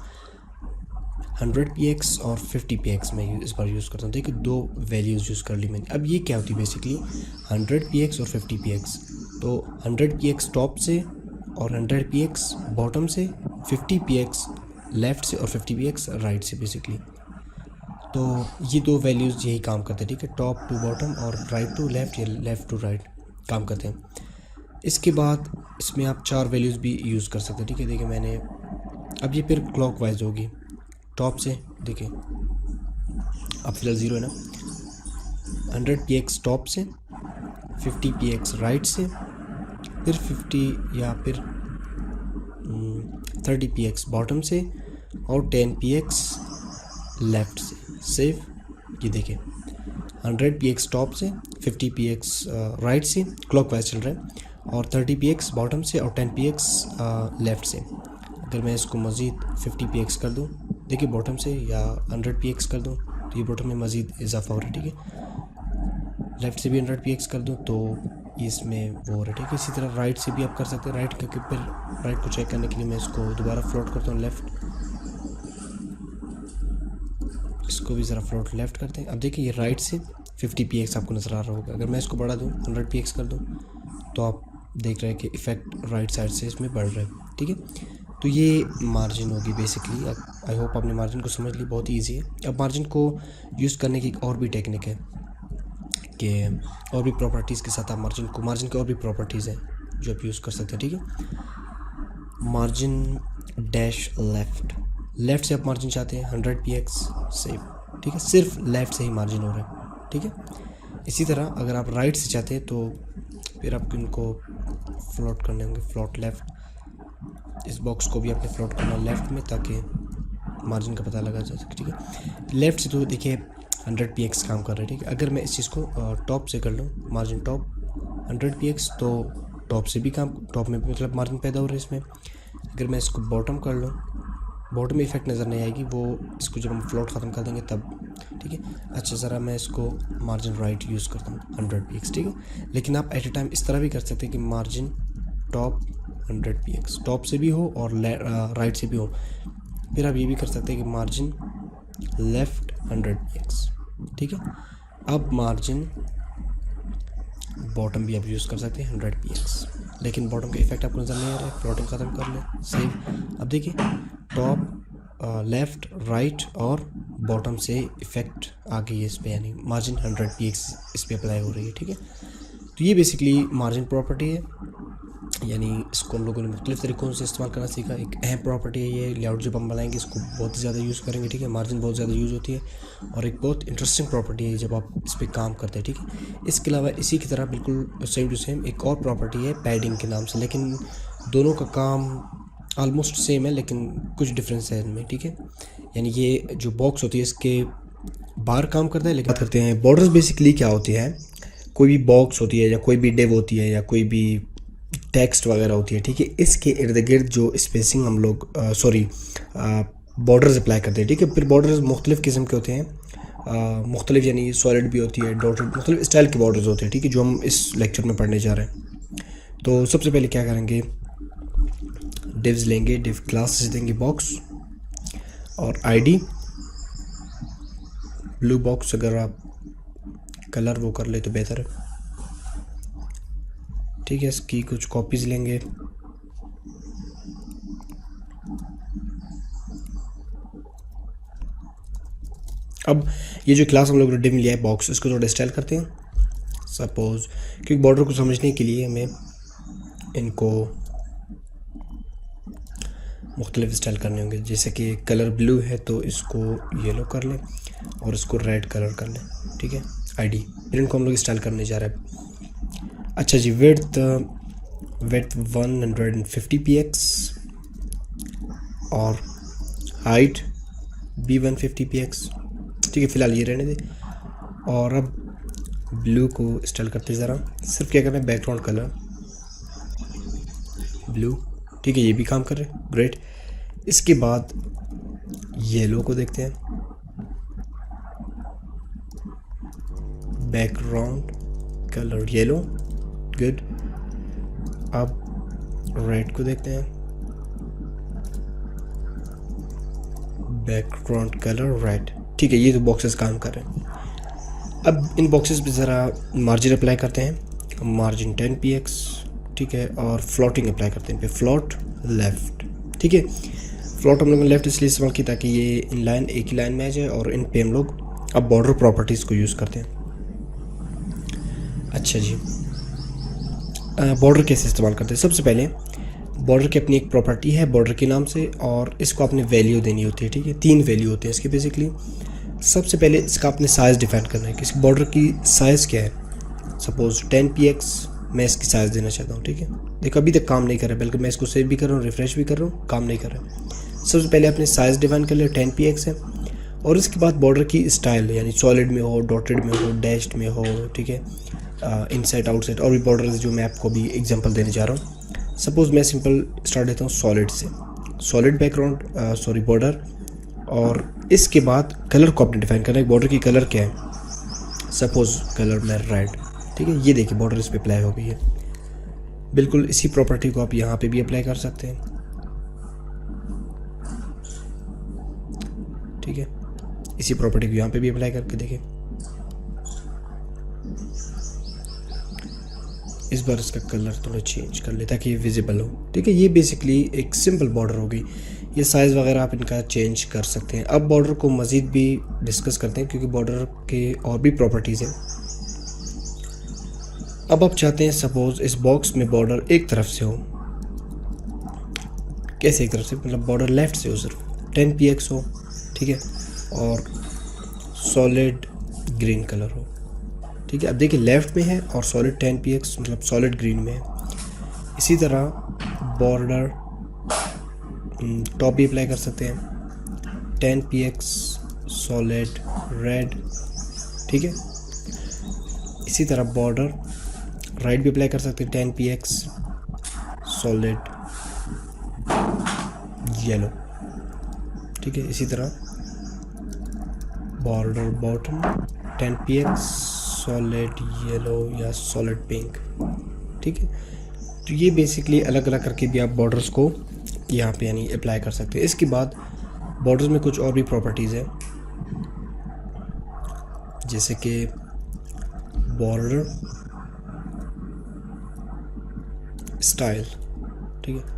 100 px और 50 px मैं इस बार यूज़ करता हूँ। देखिए दो वैल्यूज़ यूज़ कर ली मैंने। अब ये क्या होती है बेसिकली, 100 px और 50 px, तो 100 px टॉप से और 100 px बॉटम से, 50 px लेफ़्ट से और 50 px राइट से बेसिकली। तो ये दो वैल्यूज़ यही काम करते हैं, ठीक है, टॉप टू बॉटम और राइट टू लेफ़्ट या लेफ़्ट टू राइट काम करते हैं। इसके बाद इसमें आप 4 वैल्यूज़ भी यूज़ कर सकते हैं, ठीक है। देखिए मैंने, अब ये फिर क्लॉकवाइज होगी, टॉप से देखिए, अब फिलहाल 0 है ना, 100 px टॉप से, 50 px राइट से, फिर 50 या फिर 30 px बॉटम से और 10 px लेफ़्ट से, सेव। ये देखिए 100 px टॉप से, 50 px राइट से, क्लॉकवाइज चल रहा है, और 30 px बॉटम से और 10 px लेफ़्ट से। अगर मैं इसको मज़ीद 50 px कर दूँ, देखिए बॉटम से, या 100 px कर दूँ तो ये बॉटम में मज़ीद इजाफा हो रहा है, ठीक है। लेफ़्ट से भी 100 px कर दूँ तो इसमें वो हो रहा है, ठीक है। इसी तरह राइट से भी आप कर सकते हैं, राइट करके फिर राइट को चेक करने के लिए मैं इसको दोबारा फ्लोट करता हूँ लेफ़्ट, इसको भी ज़रा फ्लोट लेफ़्ट करते हैं। अब देखिए ये राइट से 50 px आपको नज़र आ रहा होगा। अगर मैं इसको बढ़ा दूँ, 100 px कर दूँ, तो आप देख रहे हैं कि इफ़ेक्ट राइट साइड से इसमें बढ़ रहा है, ठीक है। तो ये मार्जिन होगी बेसिकली। आई होप आपने मार्जिन को समझ ली, बहुत ईजी है। अब मार्जिन को यूज़ करने की एक और भी टेक्निक है कि और भी प्रॉपर्टीज़ के साथ आप मार्जिन की और भी प्रॉपर्टीज़ हैं जो आप यूज़ कर सकते हैं, ठीक है। मार्जिन डैश लेफ़्ट से आप मार्जिन चाहते हैं 100 px, सेव, ठीक है, सिर्फ लेफ़्ट से ही मार्जिन हो रहा है, ठीक है। इसी तरह अगर आप राइट से चाहते हैं तो फिर आपको इनको फ्लोट करने होंगे, फ्लोट लेफ़्ट, इस बॉक्स को भी आपने फ्लोट करना लेफ़्ट में ताकि मार्जिन का पता लगा जा सके, ठीक है। लेफ़्ट से तो देखिए 100px काम कर रहा है, ठीक है। अगर मैं इस चीज़ को टॉप से कर लूँ, मार्जिन टॉप 100px, तो टॉप से भी काम, टॉप में भी मतलब मार्जिन पैदा हो रहा है इसमें। अगर मैं इसको बॉटम कर लूँ, बॉटम में इफेक्ट नज़र नहीं आएगी, वो इसको जब हम फ्लोट ख़त्म कर देंगे तब, ठीक है। अच्छा ज़रा मैं इसको मार्जिन राइट यूज़ करता हूँ 100px, ठीक है। लेकिन आप एट ए टाइम इस तरह भी कर सकते हैं कि मार्जिन टॉप 100px टॉप से भी हो और राइट से भी हो। फिर आप ये भी कर सकते हैं कि मार्जिन लेफ़्ट 100px, ठीक है। अब मार्जिन बॉटम भी आप यूज़ कर सकते हैं 100px, लेकिन बॉटम का इफेक्ट आपको नज़र नहीं आ रहा है। फ्लोटिंग ख़त्म कर लें, सेव। अब देखिए टॉप, लेफ़्ट, राइट और बॉटम से इफ़ेक्ट आ गई है इस पर, यानी मार्जिन 100px इस पर अप्लाई हो रही है, ठीक है। तो ये बेसिकली मार्जिन प्रॉपर्टी है, यानी इसको हम लोगों ने मुख्तलिफ़ तरीक़ों से इस्तेमाल करना सीखा। एक अहम प्रॉपर्टी है ये, लेआउट जब हम बनाएंगे इसको बहुत ज़्यादा यूज़ करेंगे, ठीक है। मार्जिन बहुत ज़्यादा यूज़ होती है और एक बहुत इंटरेस्टिंग प्रॉपर्टी है जब आप इस पर काम करते हैं, ठीक है। इसके अलावा इसी की तरह बिल्कुल सेम टू सेम एक और प्रॉपर्टी है पैडिंग के नाम से, लेकिन दोनों का काम ऑलमोस्ट सेम है, लेकिन कुछ डिफरेंस है इनमें, ठीक है। यानी ये जो बॉक्स होती है इसके बाहर काम करता है। लेकिन बात करते हैं बॉर्डर्स बेसिकली क्या होती है। कोई भी बॉक्स होती है या कोई भी डिव होती है या कोई भी टेक्स्ट वगैरह होती है, ठीक है, इसके इर्द गिर्द जो स्पेसिंग हम लोग बॉर्डर्स अप्लाई करते हैं, ठीक है। फिर बॉर्डर्स मुख्तलिफ़ किस्म के होते हैं, मुख्तलिफ यानी सॉलिड भी होती है, डॉटेड, मुख्तलिफ स्टाइल के बॉर्डर्स होते हैं, ठीक है, जो हम इस लेक्चर में पढ़ने जा रहे हैं। तो सबसे पहले क्या करेंगे, डिव्स लेंगे, डिव क्लास से देंगे बॉक्स और आईडी ब्लू बॉक्स, अगर आप कलर वो कर ले तो बेहतर है, ठीक है। इसकी कुछ कॉपीज़ लेंगे, अब ये जो क्लास हम लोग ने डिव लिया है बॉक्स, इसको थोड़ा स्टाइल करते हैं। सपोज़ क्योंकि बॉर्डर को समझने के लिए हमें इनको मुख्तलिफ स्टाइल करने होंगे, जैसे कि कलर ब्लू है तो इसको येलो कर लें और इसको रेड कलर कर लें, ठीक है। आईडी, फिर इनको हम लोग स्टाइल करने जा रहे हैं। अच्छा जी, विड्थ 150px और हाइट भी 150px, ठीक है। फ़िलहाल ये रहने दे। और अब ब्लू को स्टाइल करते ज़रा, सिर्फ क्या करना है, बैकग्राउंड कलर ब्लू, ठीक है, ये भी काम कर रहे हैं, ग्रेट। इसके बाद येलो को देखते हैं, बैकग्राउंड कलर येलो, गुड। अब रेड को देखते हैं, बैकग्राउंड कलर रेड, ठीक है। ये तो बॉक्सेस काम कर रहे हैं। अब इन बॉक्सेस पे ज़रा मार्जिन अप्लाई करते हैं, मार्जिन 10px, ठीक है, और फ्लोटिंग अप्लाई करते हैं पे फ्लोट लेफ़्ट, ठीक है। फ्लोट हम लोगों ने लेफ़्ट इसलिए इस्तेमाल की ताकि ये इन लाइन एक ही लाइन में आ जाए, और इन पे हम लोग अब बॉर्डर प्रॉपर्टीज़ को यूज़ करते हैं। अच्छा जी, बॉर्डर कैसे इस्तेमाल करते हैं। सबसे पहले बॉर्डर की अपनी एक प्रॉपर्टी है बॉर्डर के नाम से, और इसको आपने वैल्यू देनी होती है, ठीक है। 3 वैल्यू होते हैं इसके बेसिकली। सबसे पहले इसका आपने साइज़ डिफाइन करना है कि इस बॉर्डर की साइज़ क्या है। सपोज़ 10px मैं इसकी साइज़ देना चाहता हूँ, ठीक है। देखो अभी तक काम नहीं कर रहा, बल्कि मैं इसको सेव भी कर रहा हूँ, रिफ़्रेश भी कर रहा हूँ, काम नहीं कर रहा। सबसे पहले आपने साइज़ डिफाइन कर लिया, 10px है। और इसके बाद बॉर्डर की स्टाइल, यानी सॉलिड में हो, डॉटेड में हो, डैश्ड में हो, ठीक है, इनसाइड आउटसाइड, और भी बॉर्डर जो मैं आपको भी एग्जांपल देने जा रहा हूँ। सपोज़ मैं सिंपल स्टार्ट देता हूँ सॉलिड से, सॉलिड बैकग्राउंड बॉर्डर, और इसके बाद कलर को आपने डिफाइन करना है, बॉर्डर की कलर क्या है। सपोज़ कलर में रेड, ठीक है। ये देखिए बॉर्डर इस पर अप्लाई हो गई है। बिल्कुल इसी प्रॉपर्टी को आप यहाँ पे भी अप्लाई कर सकते हैं, ठीक है। इसी प्रॉपर्टी को यहाँ पे भी अप्लाई करके देखें। इस बार इसका कलर थोड़ा चेंज कर ले ताकि ये विजिबल हो, ठीक है। ये बेसिकली एक सिंपल बॉर्डर हो गई। ये साइज़ वगैरह आप इनका चेंज कर सकते हैं। अब बॉर्डर को मज़ीद भी डिस्कस करते हैं, क्योंकि बॉर्डर के और भी प्रॉपर्टीज़ हैं। अब आप चाहते हैं सपोज़ इस बॉक्स में बॉर्डर एक तरफ से हो। कैसे एक तरफ से, मतलब बॉर्डर लेफ़्ट से हो, सिर्फ 10px हो, ठीक है, और सॉलिड ग्रीन कलर हो, ठीक है। अब देखिए लेफ़्ट में है और सॉलिड 10px मतलब सॉलिड ग्रीन में है। इसी तरह बॉर्डर टॉप भी अप्लाई कर सकते हैं 10px सॉलिड रेड, ठीक है। इसी तरह बॉर्डर राइट भी अप्लाई कर सकते हैं 10px सॉलिड येलो, ठीक है। इसी तरह border bottom 10px solid yellow या सॉलिड पिंक, ठीक है। तो ये बेसिकली अलग अलग करके भी आप बॉर्डर्स को यहाँ पे यानी अप्लाई कर सकते हैं। इसके बाद बॉर्डर्स में कुछ और भी प्रॉपर्टीज़ है, जैसे कि बॉर्डर स्टाइल, ठीक है।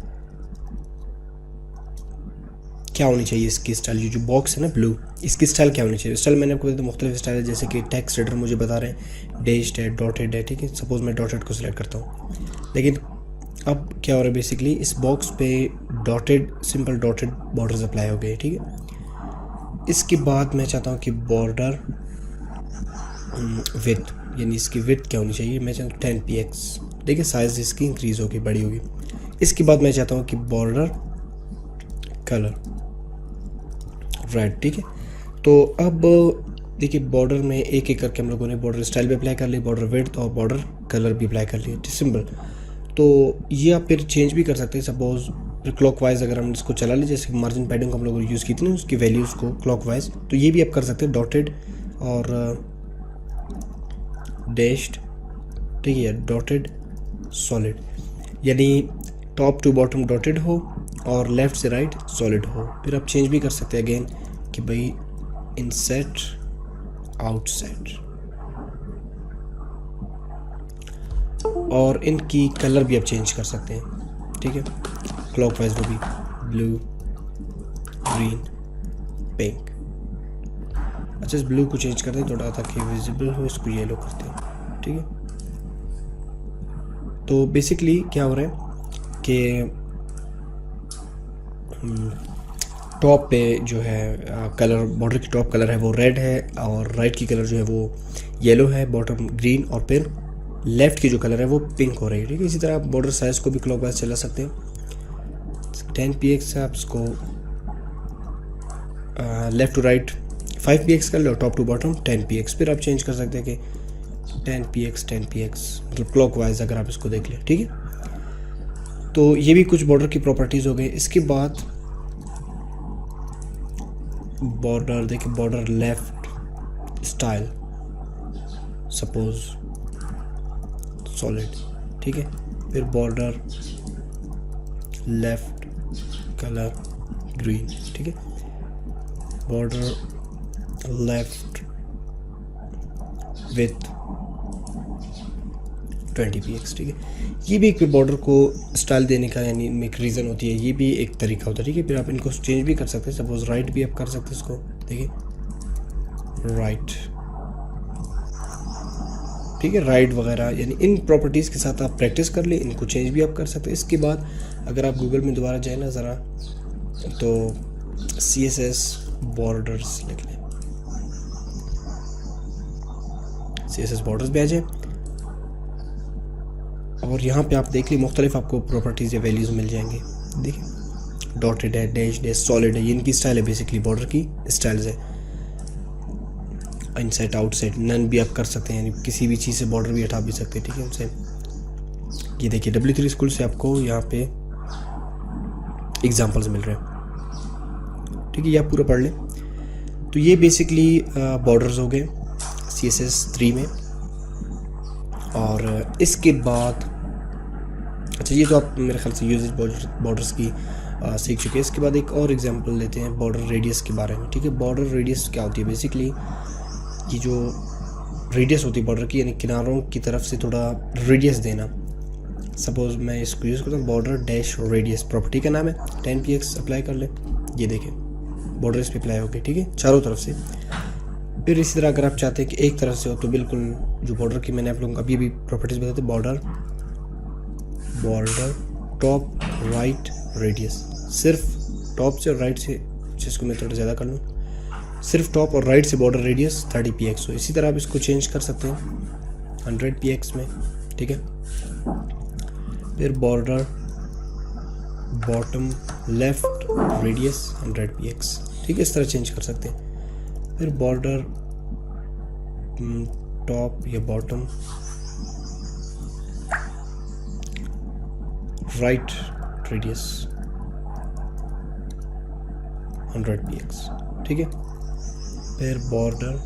क्या होनी चाहिए इसकी स्टाइल, ये जो बॉक्स है ना ब्लू, इसकी स्टाइल क्या होनी चाहिए। स्टाइल मैंने आपको बताया मुख्तलिफ स्टाइल है, जैसे कि टेक्स्ट एडिटर मुझे बता रहे हैं डैश्ड है, डॉटेड है, ठीक है। सपोज मैं डॉटेड को सिलेक्ट करता हूँ, लेकिन अब क्या हो रहा है बेसिकली इस बॉक्स पे dotted simple dotted borders apply हो गए, ठीक है। इसके बाद मैं चाहता हूँ कि बॉर्डर विड्थ, यानी इसकी विड्थ क्या होनी चाहिए, मैं चाहता हूँ 10px, ठीक है। साइज़ इसकी इंक्रीज़ होगी, बड़ी होगी। इसके बाद मैं चाहता हूँ कि बॉर्डर कलर रेड, ठीक है। तो अब देखिए बॉर्डर में एक एक करके हम लोगों ने बॉर्डर स्टाइल भी अप्लाई कर ली, बॉर्डर विड्थ और बॉर्डर कलर भी अप्लाई कर लिए, सिंपल। तो ये आप फिर चेंज भी कर सकते हैं। सपोज क्लॉकवाइज अगर हम इसको चला लें, जैसे मार्जिन पैडिंग हम लोगों ने यूज़ की थी ना उसकी वैल्यूज़ को क्लॉकवाइज, तो ये भी आप कर सकते हैं डॉटेड और डैश्ड, ठीक है, डॉटेड सॉलिड, यानी टॉप टू बॉटम डॉटेड हो और लेफ़्ट से राइट सॉलिड हो। फिर आप चेंज भी कर सकते हैं अगेन कि भाई इनसेट आउटसेट, और इनकी कलर भी आप चेंज कर सकते हैं, ठीक है। क्लॉकवाइज वो भी ब्लू ग्रीन पिंक। अच्छा, इस ब्लू को चेंज करते हैं थोड़ा ताकि विजिबल हो, इसको येलो करते हैं, ठीक है। तो बेसिकली क्या हो रहा है कि टॉप पे जो है कलर, बॉर्डर की टॉप कलर है वो रेड है और राइट की कलर जो है वो येलो है, बॉटम ग्रीन, और फिर लेफ़्ट की जो कलर है वो पिंक हो रही है, ठीक है। इसी तरह आप बॉर्डर साइज़ को भी क्लॉकवाइज चला सकते हैं 10px से आप इसको लेफ़्ट टू राइट 5px कर लो, टॉप टू बॉटम 10px, फिर आप चेंज कर सकते हैं कि 10px मतलब क्लॉकवाइज अगर आप इसको देख लें, ठीक है। तो ये भी कुछ बॉर्डर की प्रॉपर्टीज़ हो गई। इसके बाद बॉर्डर देखिए, border left style suppose solid, ठीक है। फिर बॉर्डर लेफ्ट कलर ग्रीन, ठीक है। बॉर्डर लेफ्ट विथ 20px, ठीक है। ये भी एक बॉर्डर को स्टाइल देने का यानी एक रीज़न होती है, ये भी एक तरीका होता है, ठीक है। फिर आप इनको चेंज भी कर सकते हैं, सपोज राइट भी आप कर सकते हैं इसको, देखिए राइट, ठीक है, राइट वगैरह, यानी इन प्रॉपर्टीज़ के साथ आप प्रैक्टिस कर ले, इनको चेंज भी आप कर सकते हैं। इसके बाद अगर आप गूगल में दोबारा जाए ना ज़रा, तो CSS बॉर्डर्स लिख लें, CSS बॉर्डर्स भी आ जाए, और यहाँ पे आप देख ली मुख्तलिफ आपको प्रॉपर्टीज़ या वैल्यूज़ मिल जाएंगे। देखिए डॉटेड है, डैश्ड है, सॉलिड है, ये इनकी स्टाइल है, बेसिकली बॉर्डर की स्टाइल्स है। इनसाइड आउटसाइड नन भी आप कर सकते हैं, यानी किसी भी चीज़ से बॉर्डर भी हटा भी सकते हैं, ठीक है उनसे। ये देखिए W3 स्कूल से आपको यहाँ पे एग्जांपल्स मिल रहे हैं, ठीक है, ये आप पूरा पढ़ लें। तो ये बेसिकली बॉर्डर्स हो गए CSS 3 में। और इसके बाद अच्छा, ये तो आप मेरे ख्याल से यूजेज बॉर्डर्स की सीख चुके हैं। इसके बाद एक और एग्जांपल लेते हैं बॉर्डर रेडियस के बारे में, ठीक है। बॉर्डर रेडियस क्या होती है, बेसिकली ये जो रेडियस होती है बॉर्डर की, यानी किनारों की तरफ से थोड़ा रेडियस देना। सपोज मैं इसको यूज़ करता हूँ, बॉर्डर डैश रेडियस प्रॉपर्टी का नाम है, 10px अप्लाई कर ले, ये देखें बॉर्डर इस पर अप्लाई हो गई, ठीक है, चारों तरफ से। फिर इसी तरह अगर आप चाहते हैं कि एक तरफ से हो, तो बिल्कुल जो बॉर्डर की मैंने आप लोगों को अभी भी प्रॉपर्टीज़ बताते, बॉर्डर टॉप राइट रेडियस, सिर्फ टॉप से और राइट से, जिसको मैं थोड़ा ज़्यादा कर लूँ, सिर्फ टॉप और राइट से बॉर्डर रेडियस 30px हो। इसी तरह आप इसको चेंज कर सकते हैं 100px में, ठीक है। फिर border bottom left radius 100 px, ठीक है, इस तरह चेंज कर सकते हैं। फिर बॉर्डर टॉप या बॉटम, राइट रेडियस 100 px, ठीक है। फिर border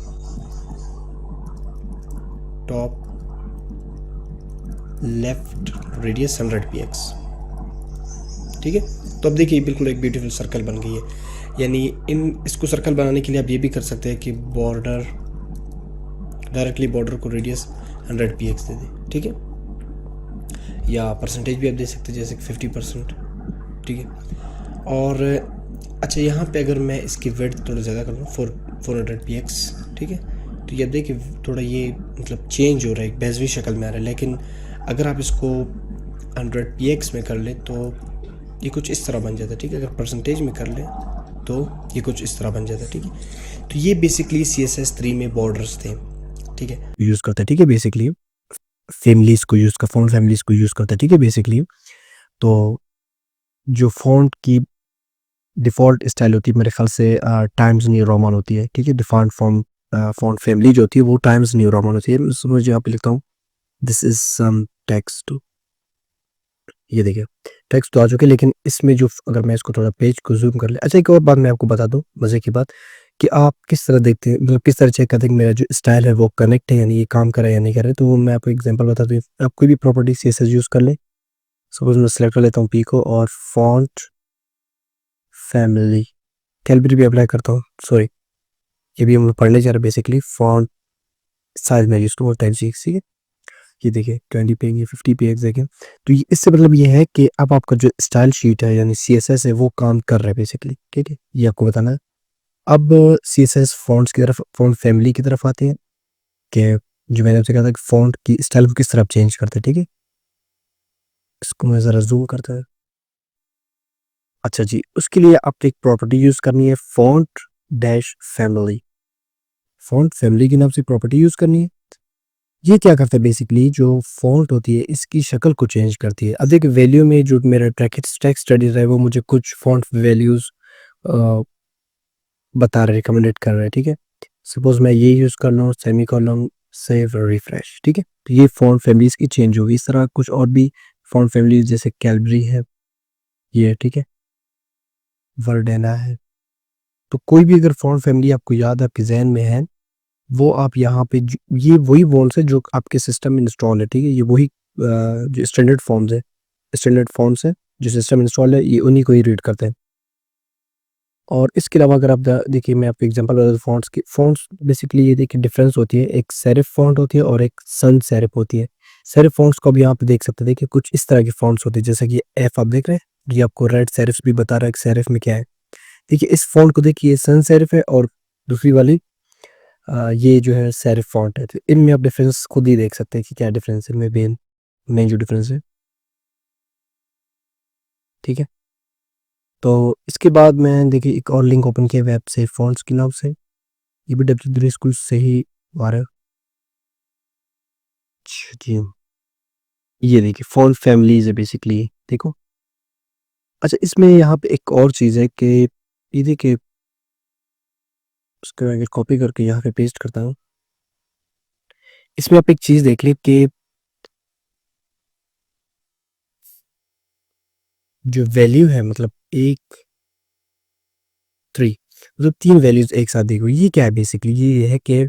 top left radius 100 px, ठीक है। तो अब देखिए बिल्कुल एक ब्यूटीफुल सर्कल बन गई है। यानी इसको सर्कल बनाने के लिए आप ये भी कर सकते हैं कि बॉर्डर डायरेक्टली बॉर्डर को रेडियस 100 px दे दें, ठीक है, या परसेंटेज भी आप दे सकते हैं जैसे कि 50%, ठीक है। और अच्छा यहाँ पे अगर मैं इसकी विड्थ थोड़ा ज़्यादा कर लूँ 400 px, ठीक है, तो ये देखिए थोड़ा ये मतलब चेंज हो रहा है, एक बेजवी शक्ल में आ रहा है। लेकिन अगर आप इसको 100 px में कर लें तो ये कुछ इस तरह बन जाता है, ठीक है। अगर परसेंटेज में कर लें तो ये कुछ इस तरह बन जाता है, ठीक है। तो ये बेसिकली CSS3 में बॉर्डर्स थे, ठीक है, यूज़ करता है, ठीक है। बेसिकली फैमिलीज़ को यूज़ कर फ़ॉन्ट फैमिलीज़ को यूज़ करता है, ठीक है। बेसिकली तो जो फ़ॉन्ट की डिफ़ॉल्ट स्टाइल होती है मेरे ख़्याल से टाइम्स न्यू रोमन होती है, ठीक है। डिफ़ॉल्ट फ़ॉन्ट फैमिली जो होती है वो टाइम्स न्यू रोमन होती है। मुझे यहाँ पे लिखता हूँ दिस इज़ सम टेक्स्ट, ये देखिए टेक्स्ट तो आ चुके हैं, लेकिन इसमें जो अगर मैं इसको थोड़ा पेज को ज़ूम कर ले। अच्छा एक और बात मैं आपको बता दूँ मज़े की बात, कि आप किस तरह देखते हैं, मतलब किस तरह चेक करते हैं कि मेरा जो स्टाइल है वो कनेक्ट है, यानी ये काम कर रहा है या नहीं कर रहा है। तो वो मैं आपको एग्जांपल बता दूँ, आप कोई भी प्रॉपर्टी CSS यूज़ कर लें। सपोज़ मैं सेलेक्ट कर लेता हूँ पी को और फ़ॉन्ट फैमिली कैलबरी भी अप्लाई करता हूँ, सॉरी ये भी हम लोग पढ़ने जा रहे हैं। बेसिकली फ़ॉन्ट साइज़ मैं यूज़ करूँ टाइप 6, ठीक है। ये देखिए 20 पे ये 50 पे देखें। तो ये इससे मतलब ये है कि अब आपका जो स्टाइल शीट है यानी CSS है वो काम कर रहा है बेसिकली, ठीक है। ये आपको बताना है। अब CSS फ़ॉन्ट्स की तरफ, फ़ॉन्ट फैमिली की तरफ आते हैं कि जो मैंने आपसे कहा था कि फ़ॉन्ट की स्टाइल को किस तरह चेंज करते हैं, ठीक है। इसको मैं ज़रा ज़ूम करता है। अच्छा जी, उसके लिए आपको एक प्रॉपर्टी यूज़ करनी है font dash family. Font family के नाम से प्रॉपर्टी यूज़ करनी है। ये क्या करता है बेसिकली, जो फ़ॉन्ट होती है इसकी शक्ल को चेंज करती है। अब देखिए वैल्यू में जो मेरा टेक्स्ट स्टडीज़ है वो मुझे कुछ फ़ॉन्ट वैल्यूज़ अ, बता रहे, रिकमेंडेड कर रहे हैं, ठीक है। सपोज़ मैं ये यूज़ कर लूँ सेमीकोलन सेव रिफ्रेश, ठीक है। तो ये फ़ॉन्ट फैमिलीज़ की चेंज होगी। इस तरह कुछ और भी फ़ॉन्ट फैमिलीज़ जैसे कैलबरी है, ये ठीक है, वर्डेना है। तो कोई भी अगर फ़ॉन्ट फैमिली आपको याद है, आपके ज़हन में है, वो आप यहाँ पे ये वही फ़ॉन्ट्स है जो आपके सिस्टम में इंस्टॉल है, ठीक है। ये वही जो स्टैंडर्ड फ़ॉन्ट्स है जो सिस्टम इंस्टॉल है, ये उन्हीं को ही रीड करते हैं। और इसके अलावा अगर आप देखिए मैं आपको एग्जांपल बता दूँ फ़ॉन्ट्स की। फ़ॉन्ट्स बेसिकली ये देखिए डिफरेंस होती है, एक सेरिफ फ़ॉन्ट होती है और एक sans सेरिफ होती है। सेरिफ फ़ॉन्ट्स को भी यहाँ पे देख सकते हैं, देखिए कुछ इस तरह की फ़ॉन्ट्स होती है जैसे कि एफ आप देख रहे हैं, ये आपको रेड सेरिफ्स भी बता रहा है कि सेरिफ में क्या है। देखिए इस फ़ॉन्ट को देखिए, ये sans सेरिफ है और दूसरी वाली ये जो है सेरिफ फ़ॉन्ट है। तो इनमें आप डिफरेंस खुद ही देख सकते हैं कि क्या डिफरेंस है इनमें, मेन मेन जो डिफरेंस है, ठीक है। तो इसके बाद मैं देखिए एक और लिंक ओपन किया वेब से फ़ॉन्ट्स के नाम से, ये भी डब्ल्यू स्कूल से ही आ रहा है। अच्छा जी, ये देखिए फ़ॉन्ट फैमिलीज़ है बेसिकली, देखो। अच्छा इसमें यहाँ पे एक और चीज़ है कि ये देखिए, उसको अगर कॉपी करके यहाँ पे पेस्ट करता हूँ, इसमें आप एक चीज़ देख लें कि जो वैल्यू है मतलब 1 3 मतलब 3 वैल्यूज़ एक साथ दी हुई। ये क्या है बेसिकली, ये है कि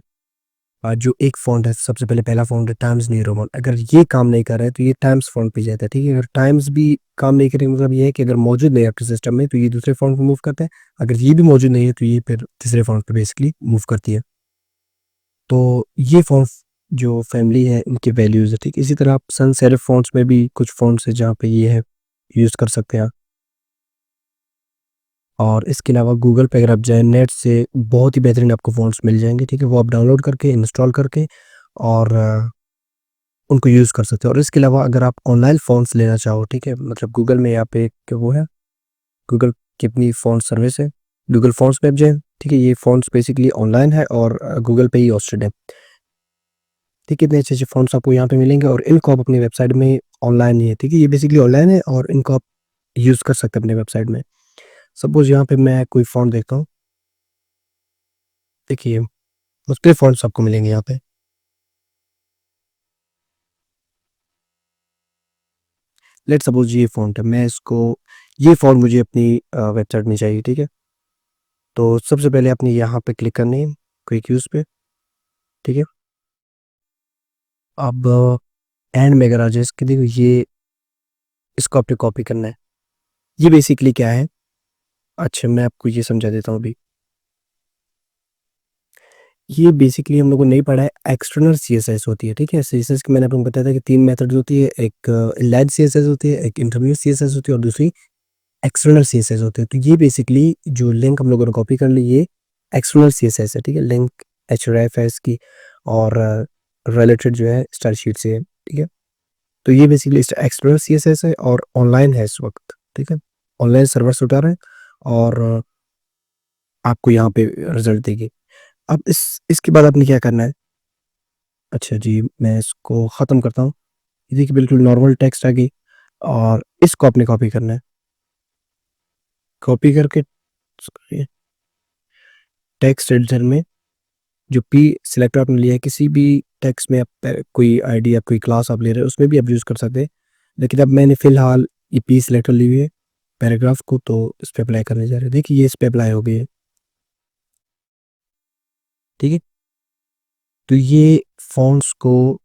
जो एक फ़ॉन्ट है, सबसे पहले पहला फ़ॉन्ट है टाइम्स न्यू रोमन, अगर ये काम नहीं कर रहा है तो ये टाइम्स फ़ॉन्ट पे जाता है, ठीक है। अगर टाइम्स भी काम नहीं करेगा मतलब ये है कि अगर मौजूद नहीं है आपके सिस्टम में तो ये दूसरे फ़ॉन्ट पे मूव करता है, अगर ये भी मौजूद नहीं है तो ये फिर तीसरे फ़ॉन्ट पे बेसिकली मूव करती है। तो ये फ़ॉन्ट जो फैमिली है इनकी वैल्यूज़ है, ठीक है। इसी तरह आप sans सेरिफ फ़ॉन्ट्स में भी कुछ फ़ॉन्ट्स है जहाँ पे ये है, यूज़ कर सकते हैं आप। और इसके अलावा गूगल पे अगर आप जाएँ नेट से बहुत ही बेहतरीन आपको फ़ॉन्ट्स मिल जाएँगे, ठीक है। वो आप डाउनलोड करके, इंस्टॉल करके और उनको यूज़ कर सकते हो। और इसके अलावा अगर आप ऑनलाइन फ़ॉन्ट्स लेना चाहो, ठीक है, मतलब गूगल में यहाँ पे एक वो है, गूगल की अपनी फ़ॉन्ट सर्विस है, गूगल फ़ॉन्ट्स पे आप जाएँ, ठीक है। ये फ़ॉन्ट्स बेसिकली ऑनलाइन है और गूगल पे ही होस्टेड है। ठीक है, इतने अच्छे-अच्छे फ़ॉन्ट्स आपको यहाँ पे मिलेंगे और इनको आप अपनी वेबसाइट में ऑनलाइन ही है, ठीक है। ये बेसिकली ऑनलाइन है और इनको आप यूज़ कर सकते हैं अपने वेबसाइट में। सपोज़ यहाँ पे मैं कोई फ़ॉन्ट देखता हूँ, देखिए मुख्तलिफ़ फ़ॉन्ट्स आपको मिलेंगे यहाँ पे। लेट्स सपोज़ ये फ़ॉन्ट है, मैं इसको ये फ़ॉन्ट मुझे अपनी वेबसाइट में चाहिए, ठीक है? तो सबसे पहले आपने यहाँ पे क्लिक करनी है, क्विक यूज़ पे, ठीक है? अब एंड में अगर आ जाए इसके, देखो ये इसको आपने कॉपी करना है। ये बेसिकली क्या है? अच्छा, मैं आपको ये समझा देता हूँ अभी। ये बेसिकली हम लोगों ने नहीं पढ़ा है, एक्सटर्नल सीएसएस होती है, ठीक है? सीएसएस की मैंने आपको बताया था कि 3 मेथड्स होती है, एक इनलाइन सीएसएस होती है, एक इंटरमीडिएट सीएसएस होती है और दूसरी एक्सटर्नल सीएसएस होती है। तो ये बेसिकली जो लिंक हम लोगों ने कॉपी कर ली, ये एक्सटर्नल सीएसएस है, ठीक है? लिंक एचरेफ है इसकी और रिलेटेड जो है स्टाइल शीट से है, ठीक है? तो ये बेसिकली एक्सटर्नल सीएसएस है और ऑनलाइन है इस वक़्त, ठीक है? ऑनलाइन सर्वर से उठा रहे हैं और आपको यहाँ पे रिज़ल्ट देगी। अब इसके बाद आपने क्या करना है? अच्छा जी, मैं इसको ख़त्म करता हूँ। ये देखिए बिल्कुल नॉर्मल टेक्स्ट आ गई और इसको आपने कॉपी करना है। कॉपी करके टेक्स्ट एडिटर में जो पी सिलेक्टर आपने लिया है, किसी भी टेक्स्ट में आप कोई आईडी या कोई क्लास आप ले रहे हो, उसमें भी आप यूज़ कर सकते हैं। लेकिन अब मैंने फ़िलहाल ये पी सिलेक्टर ली हुई है पैराग्राफ को, तो इस पे अप्लाई करने जा रहे हैं। देखिए ये इस पे अप्लाई हो गई है, ठीक है? तो ये फ़ॉन्ट्स को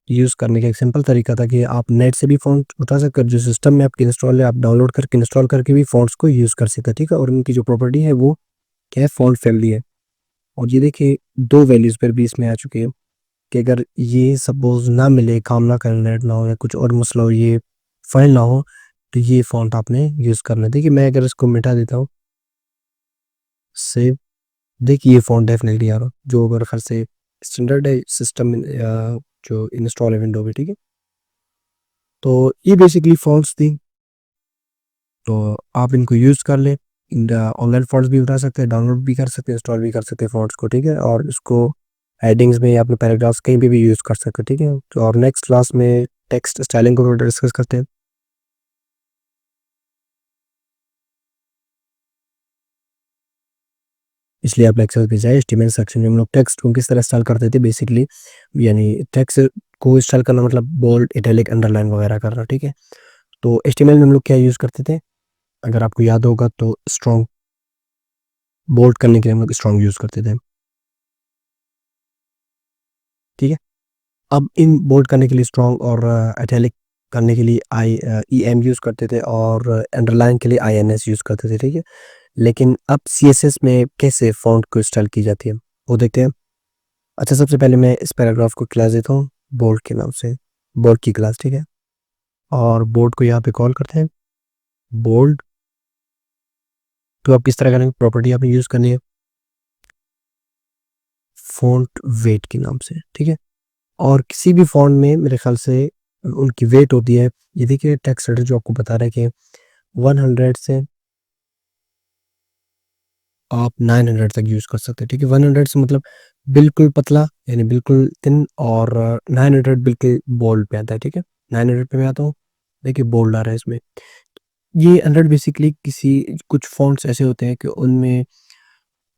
यूज़ करने का एक सिंपल तरीका था कि आप नेट से भी फ़ॉन्ट उठा सकते हो, जो सिस्टम में आपके इंस्टॉल है, आप डाउनलोड करके इंस्टॉल करके भी फ़ॉन्ट्स को यूज़ कर सकते हैं, ठीक है? और उनकी जो प्रॉपर्टी है वो क्या है, फ़ॉन्ट फैमिली है। और ये देखिए 2 वैल्यूज़ पर भी इसमें आ चुकी है कि अगर ये सपोज़ ना मिले, काम ना करे, नेट ना हो या कुछ और मसला हो, ये फाइल ना हो, तो ये फ़ॉन्ट आपने यूज़ करना है। देखिए मैं अगर इसको मिटा देता हूँ, सेव, देखिए ये फ़ॉन्ट डेफ़िनेटली आ रहा, जो मेरे ख़्याल से स्टैंडर्ड है सिस्टम जो इंस्टॉल है विंडो में, ठीक है? तो ये बेसिकली फ़ॉन्ट्स थी, तो आप इनको यूज़ कर लें। ऑनलाइन फ़ॉन्ट्स भी उठा सकते हैं, डाउनलोड भी कर सकते हैं, इंस्टॉल भी कर सकते हैं फ़ॉन्ट्स को, ठीक है? और इसको हेडिंग्स में या अपने पैराग्राफ्स कहीं पे भी यूज़ कर सकते हैं, ठीक है? तो और नेक्स्ट क्लास में टेक्स्ट स्टाइलिंग को डिस्कस करते हैं। इसलिए आप लेक्चर पे जाएँ, एचटीएमएल सेक्शन में हम लोग टेक्स्ट को किस तरह स्टाइल करते थे बेसिकली, यानी टेक्स्ट को स्टाइल करना मतलब बोल्ड, इटैलिक, अंडरलाइन वगैरह करना, ठीक है? तो एचटीएमएल में हम लोग क्या यूज़ करते थे? अगर आपको याद होगा तो स्ट्रॉन्ग, बोल्ड करने के लिए हम लोग स्ट्रॉन्ग यूज़ करते थे, ठीक है? अब इन बोल्ड करने के लिए स्ट्रॉन्ग और इटैलिक करने के लिए ईएम यूज़ करते थे और अंडरलाइन के लिए आईएनएस यूज़ करते थे, ठीक है? लेकिन अब सीएसएस में कैसे फ़ॉन्ट को स्टाइल की जाती है, वो देखते हैं। अच्छा, सबसे पहले मैं इस पैराग्राफ को क्लास देता हूँ बोल्ड के नाम से, बोल्ड की क्लास, ठीक है? और बोल्ड को यहाँ पे कॉल करते हैं, बोल्ड। तो आप किस तरह करेंगे, प्रॉपर्टी आपने यूज़ करनी है फ़ॉन्ट वेट के नाम से, ठीक है? और किसी भी फ़ॉन्ट में मेरे ख़्याल से उनकी वेट होती है। ये देखिए टेक्स्ट एडिटर जो आपको बता रहा है कि 100 से आप 900 तक यूज़ कर सकते हैं, ठीक है? 100 से मतलब बिल्कुल पतला, यानी बिल्कुल थिन, और 900 बिल्कुल बोल्ड पे आता है, ठीक है? 900 पे मैं आता हूँ, देखिए बोल्ड आ रहा है इसमें। ये 100 बेसिकली किसी कुछ फ़ॉन्ट्स ऐसे होते हैं कि उनमें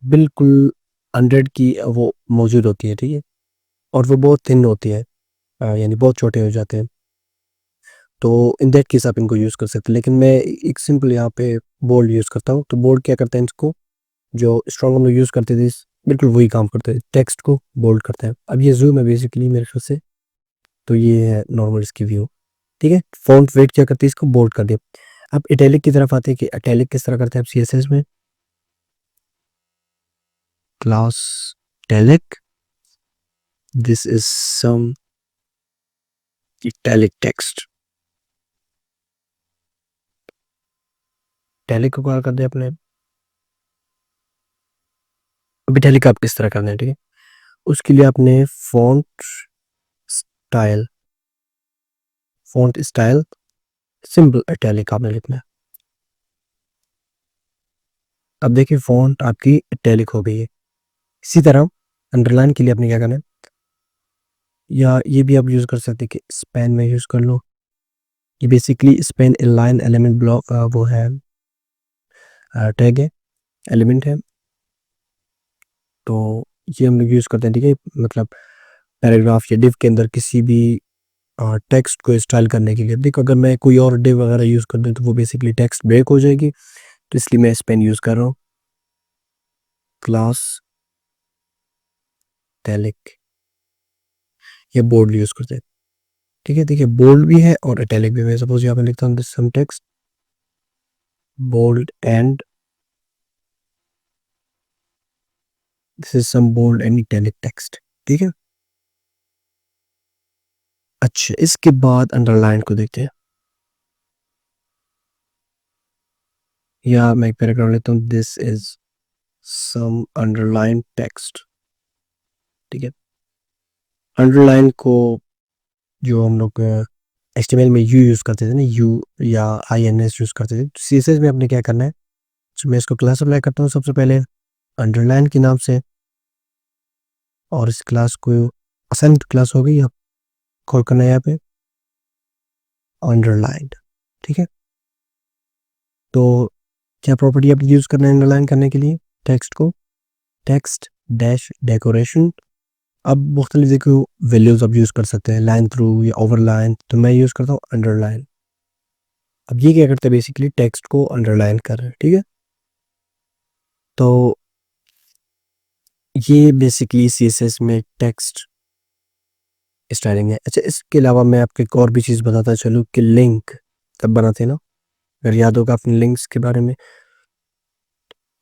बिल्कुल 100 की वो मौजूद होती है, ठीक है? और वो बहुत थिन होती है, यानी बहुत छोटे हो जाते हैं। तो इन दैट केस आप इनको यूज़ कर सकते हैं। लेकिन मैं एक सिंपल यहाँ पे बोल्ड यूज़ करता हूँ। तो बोल्ड क्या करता है, इसको जो स्ट्रॉन्ग हम लोग यूज़ करते थे बिल्कुल वही काम करता है, टेक्स्ट को बोल्ड करता है। अब ये ज़ूम है बेसिकली मेरे ख्याल से, तो ये है नॉर्मल इसकी व्यू, ठीक है? फ़ॉन्ट वेट क्या करती है, इसको बोल्ड कर दिया। अब इटैलिक की तरफ आते हैं कि इटैलिक किस तरह करते हैं आप सीएसएस में, class italic, this is some italic text. Italic को कॉल कर दिया आपने। अब इटैलिक आप किस तरह करना है, ठीक है? उसके लिए आपने style font style simple italic आपने लिखना है। अब देखिए फ़ॉन्ट आपकी इटैलिक हो गई है। इसी तरह अंडरलाइन के लिए आपने क्या करना है, या ये भी आप यूज़ कर सकते हैं कि स्पैन में यूज़ कर लो। ये basically span inline element block वो है, टैग है, एलिमेंट है। तो ये हम लोग यूज़ करते हैं, ठीक है, मतलब पैराग्राफ या डिव के अंदर किसी भी टेक्स्ट को स्टाइल करने के लिए। देखो अगर मैं कोई और डिव वगैरह यूज़ कर दूँ तो वो बेसिकली टेक्स्ट ब्रेक हो जाएगी, तो इसलिए मैं इस पेन यूज़ कर रहा हूँ, क्लास इटैलिक या बोल्ड यूज़ करते हैं, ठीक है। देखिए बोल्ड भी है और इटैलिक भी है। सपोज यहाँ पे लिखता हूँ this some text bold and this is some bold and italic text, ठीक है। अच्छा, इसके बाद अंडरलाइन को देखते हैं, या मैं एक पैराग्राफ लेता हूँ, this is some underline text, ठीक है। अंडरलाइन को जो हम लोग HTML में यू यूज़ करते थे ना, यू या INS यूज़ करते थे, CSS में अपने क्या करना है, तो मैं इसको क्लास अप्लाई करता हूँ सबसे पहले अंडरलाइन के नाम से, और इस क्लास को असाइन क्लास हो गई, अब कॉल करना है यहाँ पे अंडरलाइन, ठीक है। तो क्या प्रॉपर्टी आप यूज़ करना है अंडरलाइन करने के लिए, टेक्स्ट को टेक्स्ट डैश डेकोरेशन। अब मुख्तलिफ देखो वैल्यूज़ आप यूज़ कर सकते हैं, लाइन थ्रू या ओवरलाइन, तो मैं यूज़ करता हूँ अंडरलाइन। अब ये क्या करता है, बेसिकली टेक्स्ट को अंडरलाइन कर रहा है, ठीक है। तो ये बेसिकली CSS में टेक्स्ट स्टाइलिंग है। अच्छा, इसके अलावा मैं आपको एक और भी चीज़ बताता चलूँ कि लिंक कब बनाते हैं ना, अगर याद होगा अपने लिंक्स के बारे में।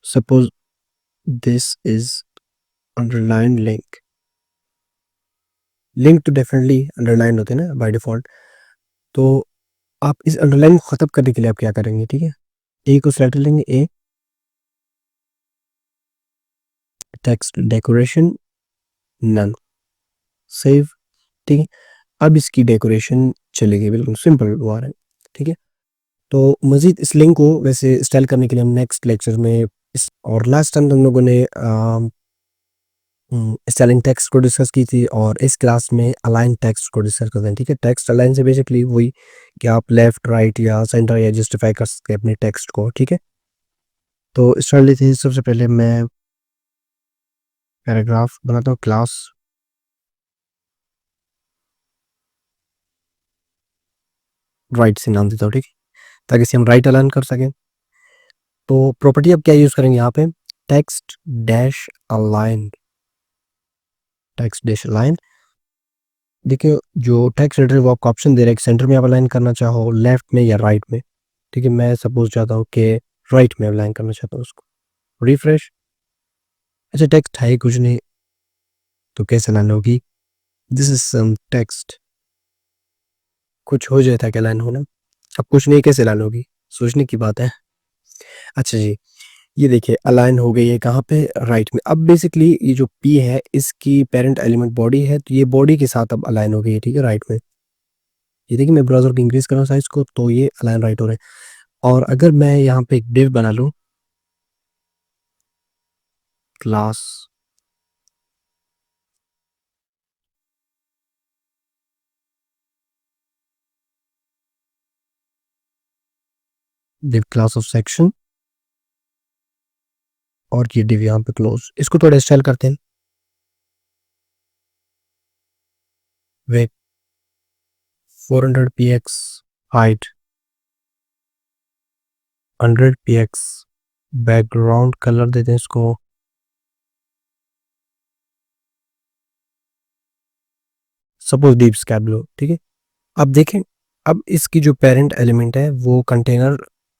Suppose this is underline link, link तो डेफिनेटली अंडरलाइन होते हैं ना बाय डिफॉल्ट। तो आप इस अंडरलाइन को ख़त्म करने के लिए आप क्या करेंगे, ठीक है, ए को सेलेक्ट लेंगे, a text decoration none, save, ठीक है। अब इसकी डेकोरेशन चलेगी, बिल्कुल सिंपल हुआ है, ठीक है। तो मज़ीद इस लिंक को वैसे स्टाइल करने के लिए हम नेक्स्ट लेक्चर में इस, और लास्ट टाइम हम लोगों ने स्टाइलिंग टेक्स्ट को डिस्कस की थी, और इस क्लास में अलाइन टेक्स्ट को डिस्कस करते हैं, ठीक है। टेक्स्ट अलाइन से बेसिकली वही कि आप लेफ्ट राइट या सेंटर या जस्टिफाई कर सकते हैं अपने टेक्स्ट को, ठीक है। तो स्टार्ट लेते हैं, सबसे पहले मैं पैराग्राफ बनाता हूँ, क्लास राइट से नाम देता हूँ, ठीक है, ताकि इसे हम राइट अलाइन कर सकें। तो प्रॉपर्टी अब क्या यूज़ करेंगे यहाँ पे, text dash align, text dash align. देखिए जो टेक्स्ट एडिटर वो आपको ऑप्शन दे रहा है कि सेंटर में आप अलाइन करना चाहो, लेफ्ट में या राइट में, ठीक है। मैं सपोज चाहता हूँ कि राइट में अलाइन करना चाहता हूँ उसको, रिफ्रेश। अच्छा, टेक्स्ट है ही कुछ नहीं, तो कैसे लाइन होगी, दिस इज सम टेक्स्ट, कुछ हो जाता है क्या लाइन होना, अब कुछ नहीं कैसे लाइन होगी, सोचने की बात है। अच्छा जी, ये देखिए अलाइन हो गई है कहाँ पे, राइट में। अब बेसिकली ये जो P है इसकी पेरेंट एलिमेंट बॉडी है, तो ये बॉडी के साथ अब अलाइन हो गई है, ठीक है, राइट में। ये देखिए मैं ब्राउज़र को इंक्रीज़ कर रहा हूँ साइज़ को, तो ये अलाइन राइट हो रहा है। और अगर मैं यहाँ पे एक डिव बना लूँ, class div class of section, और ये डिव यहाँ पे क्लोज, इसको थोड़ा स्टाइल करते हैं, वे 400 px height, 100 px background colour देते हैं इसको, सपोज डीप स्काई ब्लू, ठीक है। अब देखें, अब इसकी जो पेरेंट एलिमेंट है वो कंटेनर,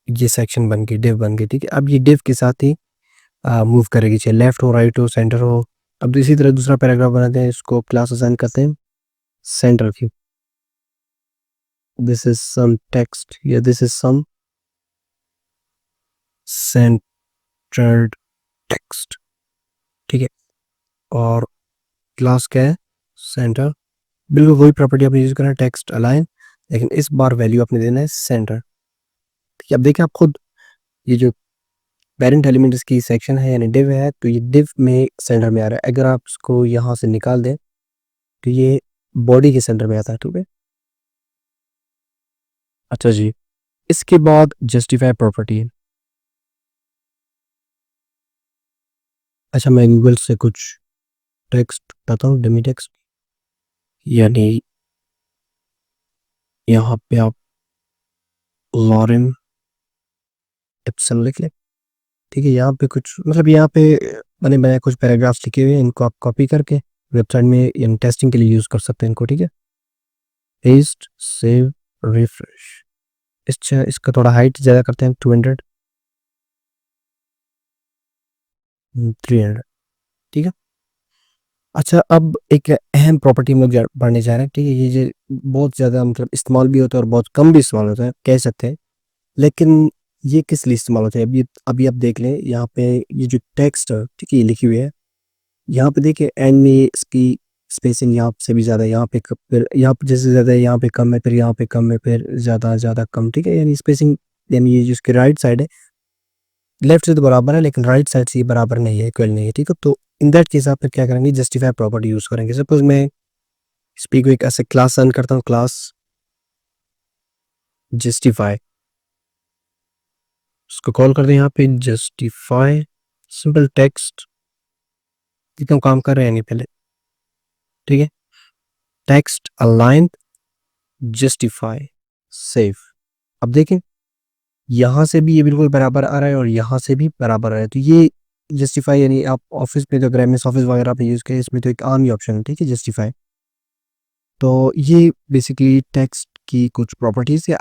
ये सेक्शन बन गई, डिव बन गई, ठीक है। अब ये डिव के साथ ही मूव करेगी, चाहे लेफ्ट हो राइट हो सेंटर हो। अब इसी तरह दूसरा पैराग्राफ बनाते हैं, इसको क्लास असाइन करते हैं सेंटर की, दिस इज सम टेक्स्ट या this is some centred text, ठीक है। और क्लास क्या है, सेंटर, बिल्कुल वही प्रॉपर्टी आपने यूज करना है, टेक्स्ट अलाइन, लेकिन इस बार वैल्यू आपने देना है सेंटर, ठीक है। अब देखिए आप खुद, ये जो पेरेंट एलिमेंट इसकी सेक्शन है यानी डिव है, तो ये डिव में सेंटर में आ रहा है। अगर आप इसको यहाँ से निकाल दें तो ये बॉडी के सेंटर में आता है, ठीक है। अच्छा जी, इसके बाद जस्टिफाई प्रॉपर्टी है, अच्छा, मैं गूगल से कुछ टेक्स्ट उठाता हूँ, डमी टेक्स्ट, यानी यहाँ पे आप लॉरेन इप्सन लिख लें। ठीक है, यहाँ पे कुछ मतलब यहाँ पे मैंने कुछ पैराग्राफ्स लिखे हुए हैं, इनको आप कॉपी करके वेबसाइट में टेस्टिंग के लिए यूज़ कर सकते हैं इनको। ठीक है, पेस्ट, सेव, रिफ्रेश। इसका थोड़ा हाइट ज़्यादा करते हैं, 200, 300। ठीक है, अच्छा, अब एक अहम प्रॉपर्टी में बढ़ने जा रहे हैं। ठीक है, ये जो बहुत ज़्यादा मतलब इस्तेमाल भी होता है और बहुत कम भी इस्तेमाल होता है कह सकते हैं, लेकिन ये किस लिए इस्तेमाल होता है अभी आप देख लें। यहाँ पे ये जो टेक्स्ट है, ठीक है, ये लिखी हुई है, यहाँ पे देखिए एंड में इसकी स्पेसिंग यहाँ से भी ज़्यादा है, यहाँ पे फिर यहाँ पे जैसे ज़्यादा है, यहाँ पे कम है, फिर यहाँ पे कम है, फिर ज़्यादा कम। ठीक है, यानी स्पेसिंग, यानी ये जो इसकी राइट साइड है, लेफ्ट से तो बराबर है लेकिन राइट साइड से ये बराबर नहीं है, इक्वल नहीं है। ठीक है, तो इन दैट केस आप फिर क्या करेंगे, जस्टिफाई प्रॉपर्टी यूज़ करेंगे। सपोज मैं स्पीक को एक ऐसे क्लास रन करता हूँ, क्लास जस्टिफाई, उसको कॉल करते हैं यहाँ पे जस्टिफाई सिंपल टेक्स्ट, जितना काम कर रहे हैं नहीं पहले। ठीक है, टेक्स्ट अलाइन जस्टिफाई सेव। अब देखें यहाँ से भी ये बिल्कुल बराबर आ रहा है और यहाँ से भी बराबर आ रहा है, तो ये जस्टिफाई, यानी आप ऑफिस में तो अगर एमएस ऑफिस वगैरह पे यूज़ करें, इसमें तो एक आम ही ऑप्शन है। ठीक है, जस्टिफाई। तो ये बेसिकली टेक्स्ट की कुछ प्रॉपर्टीज है।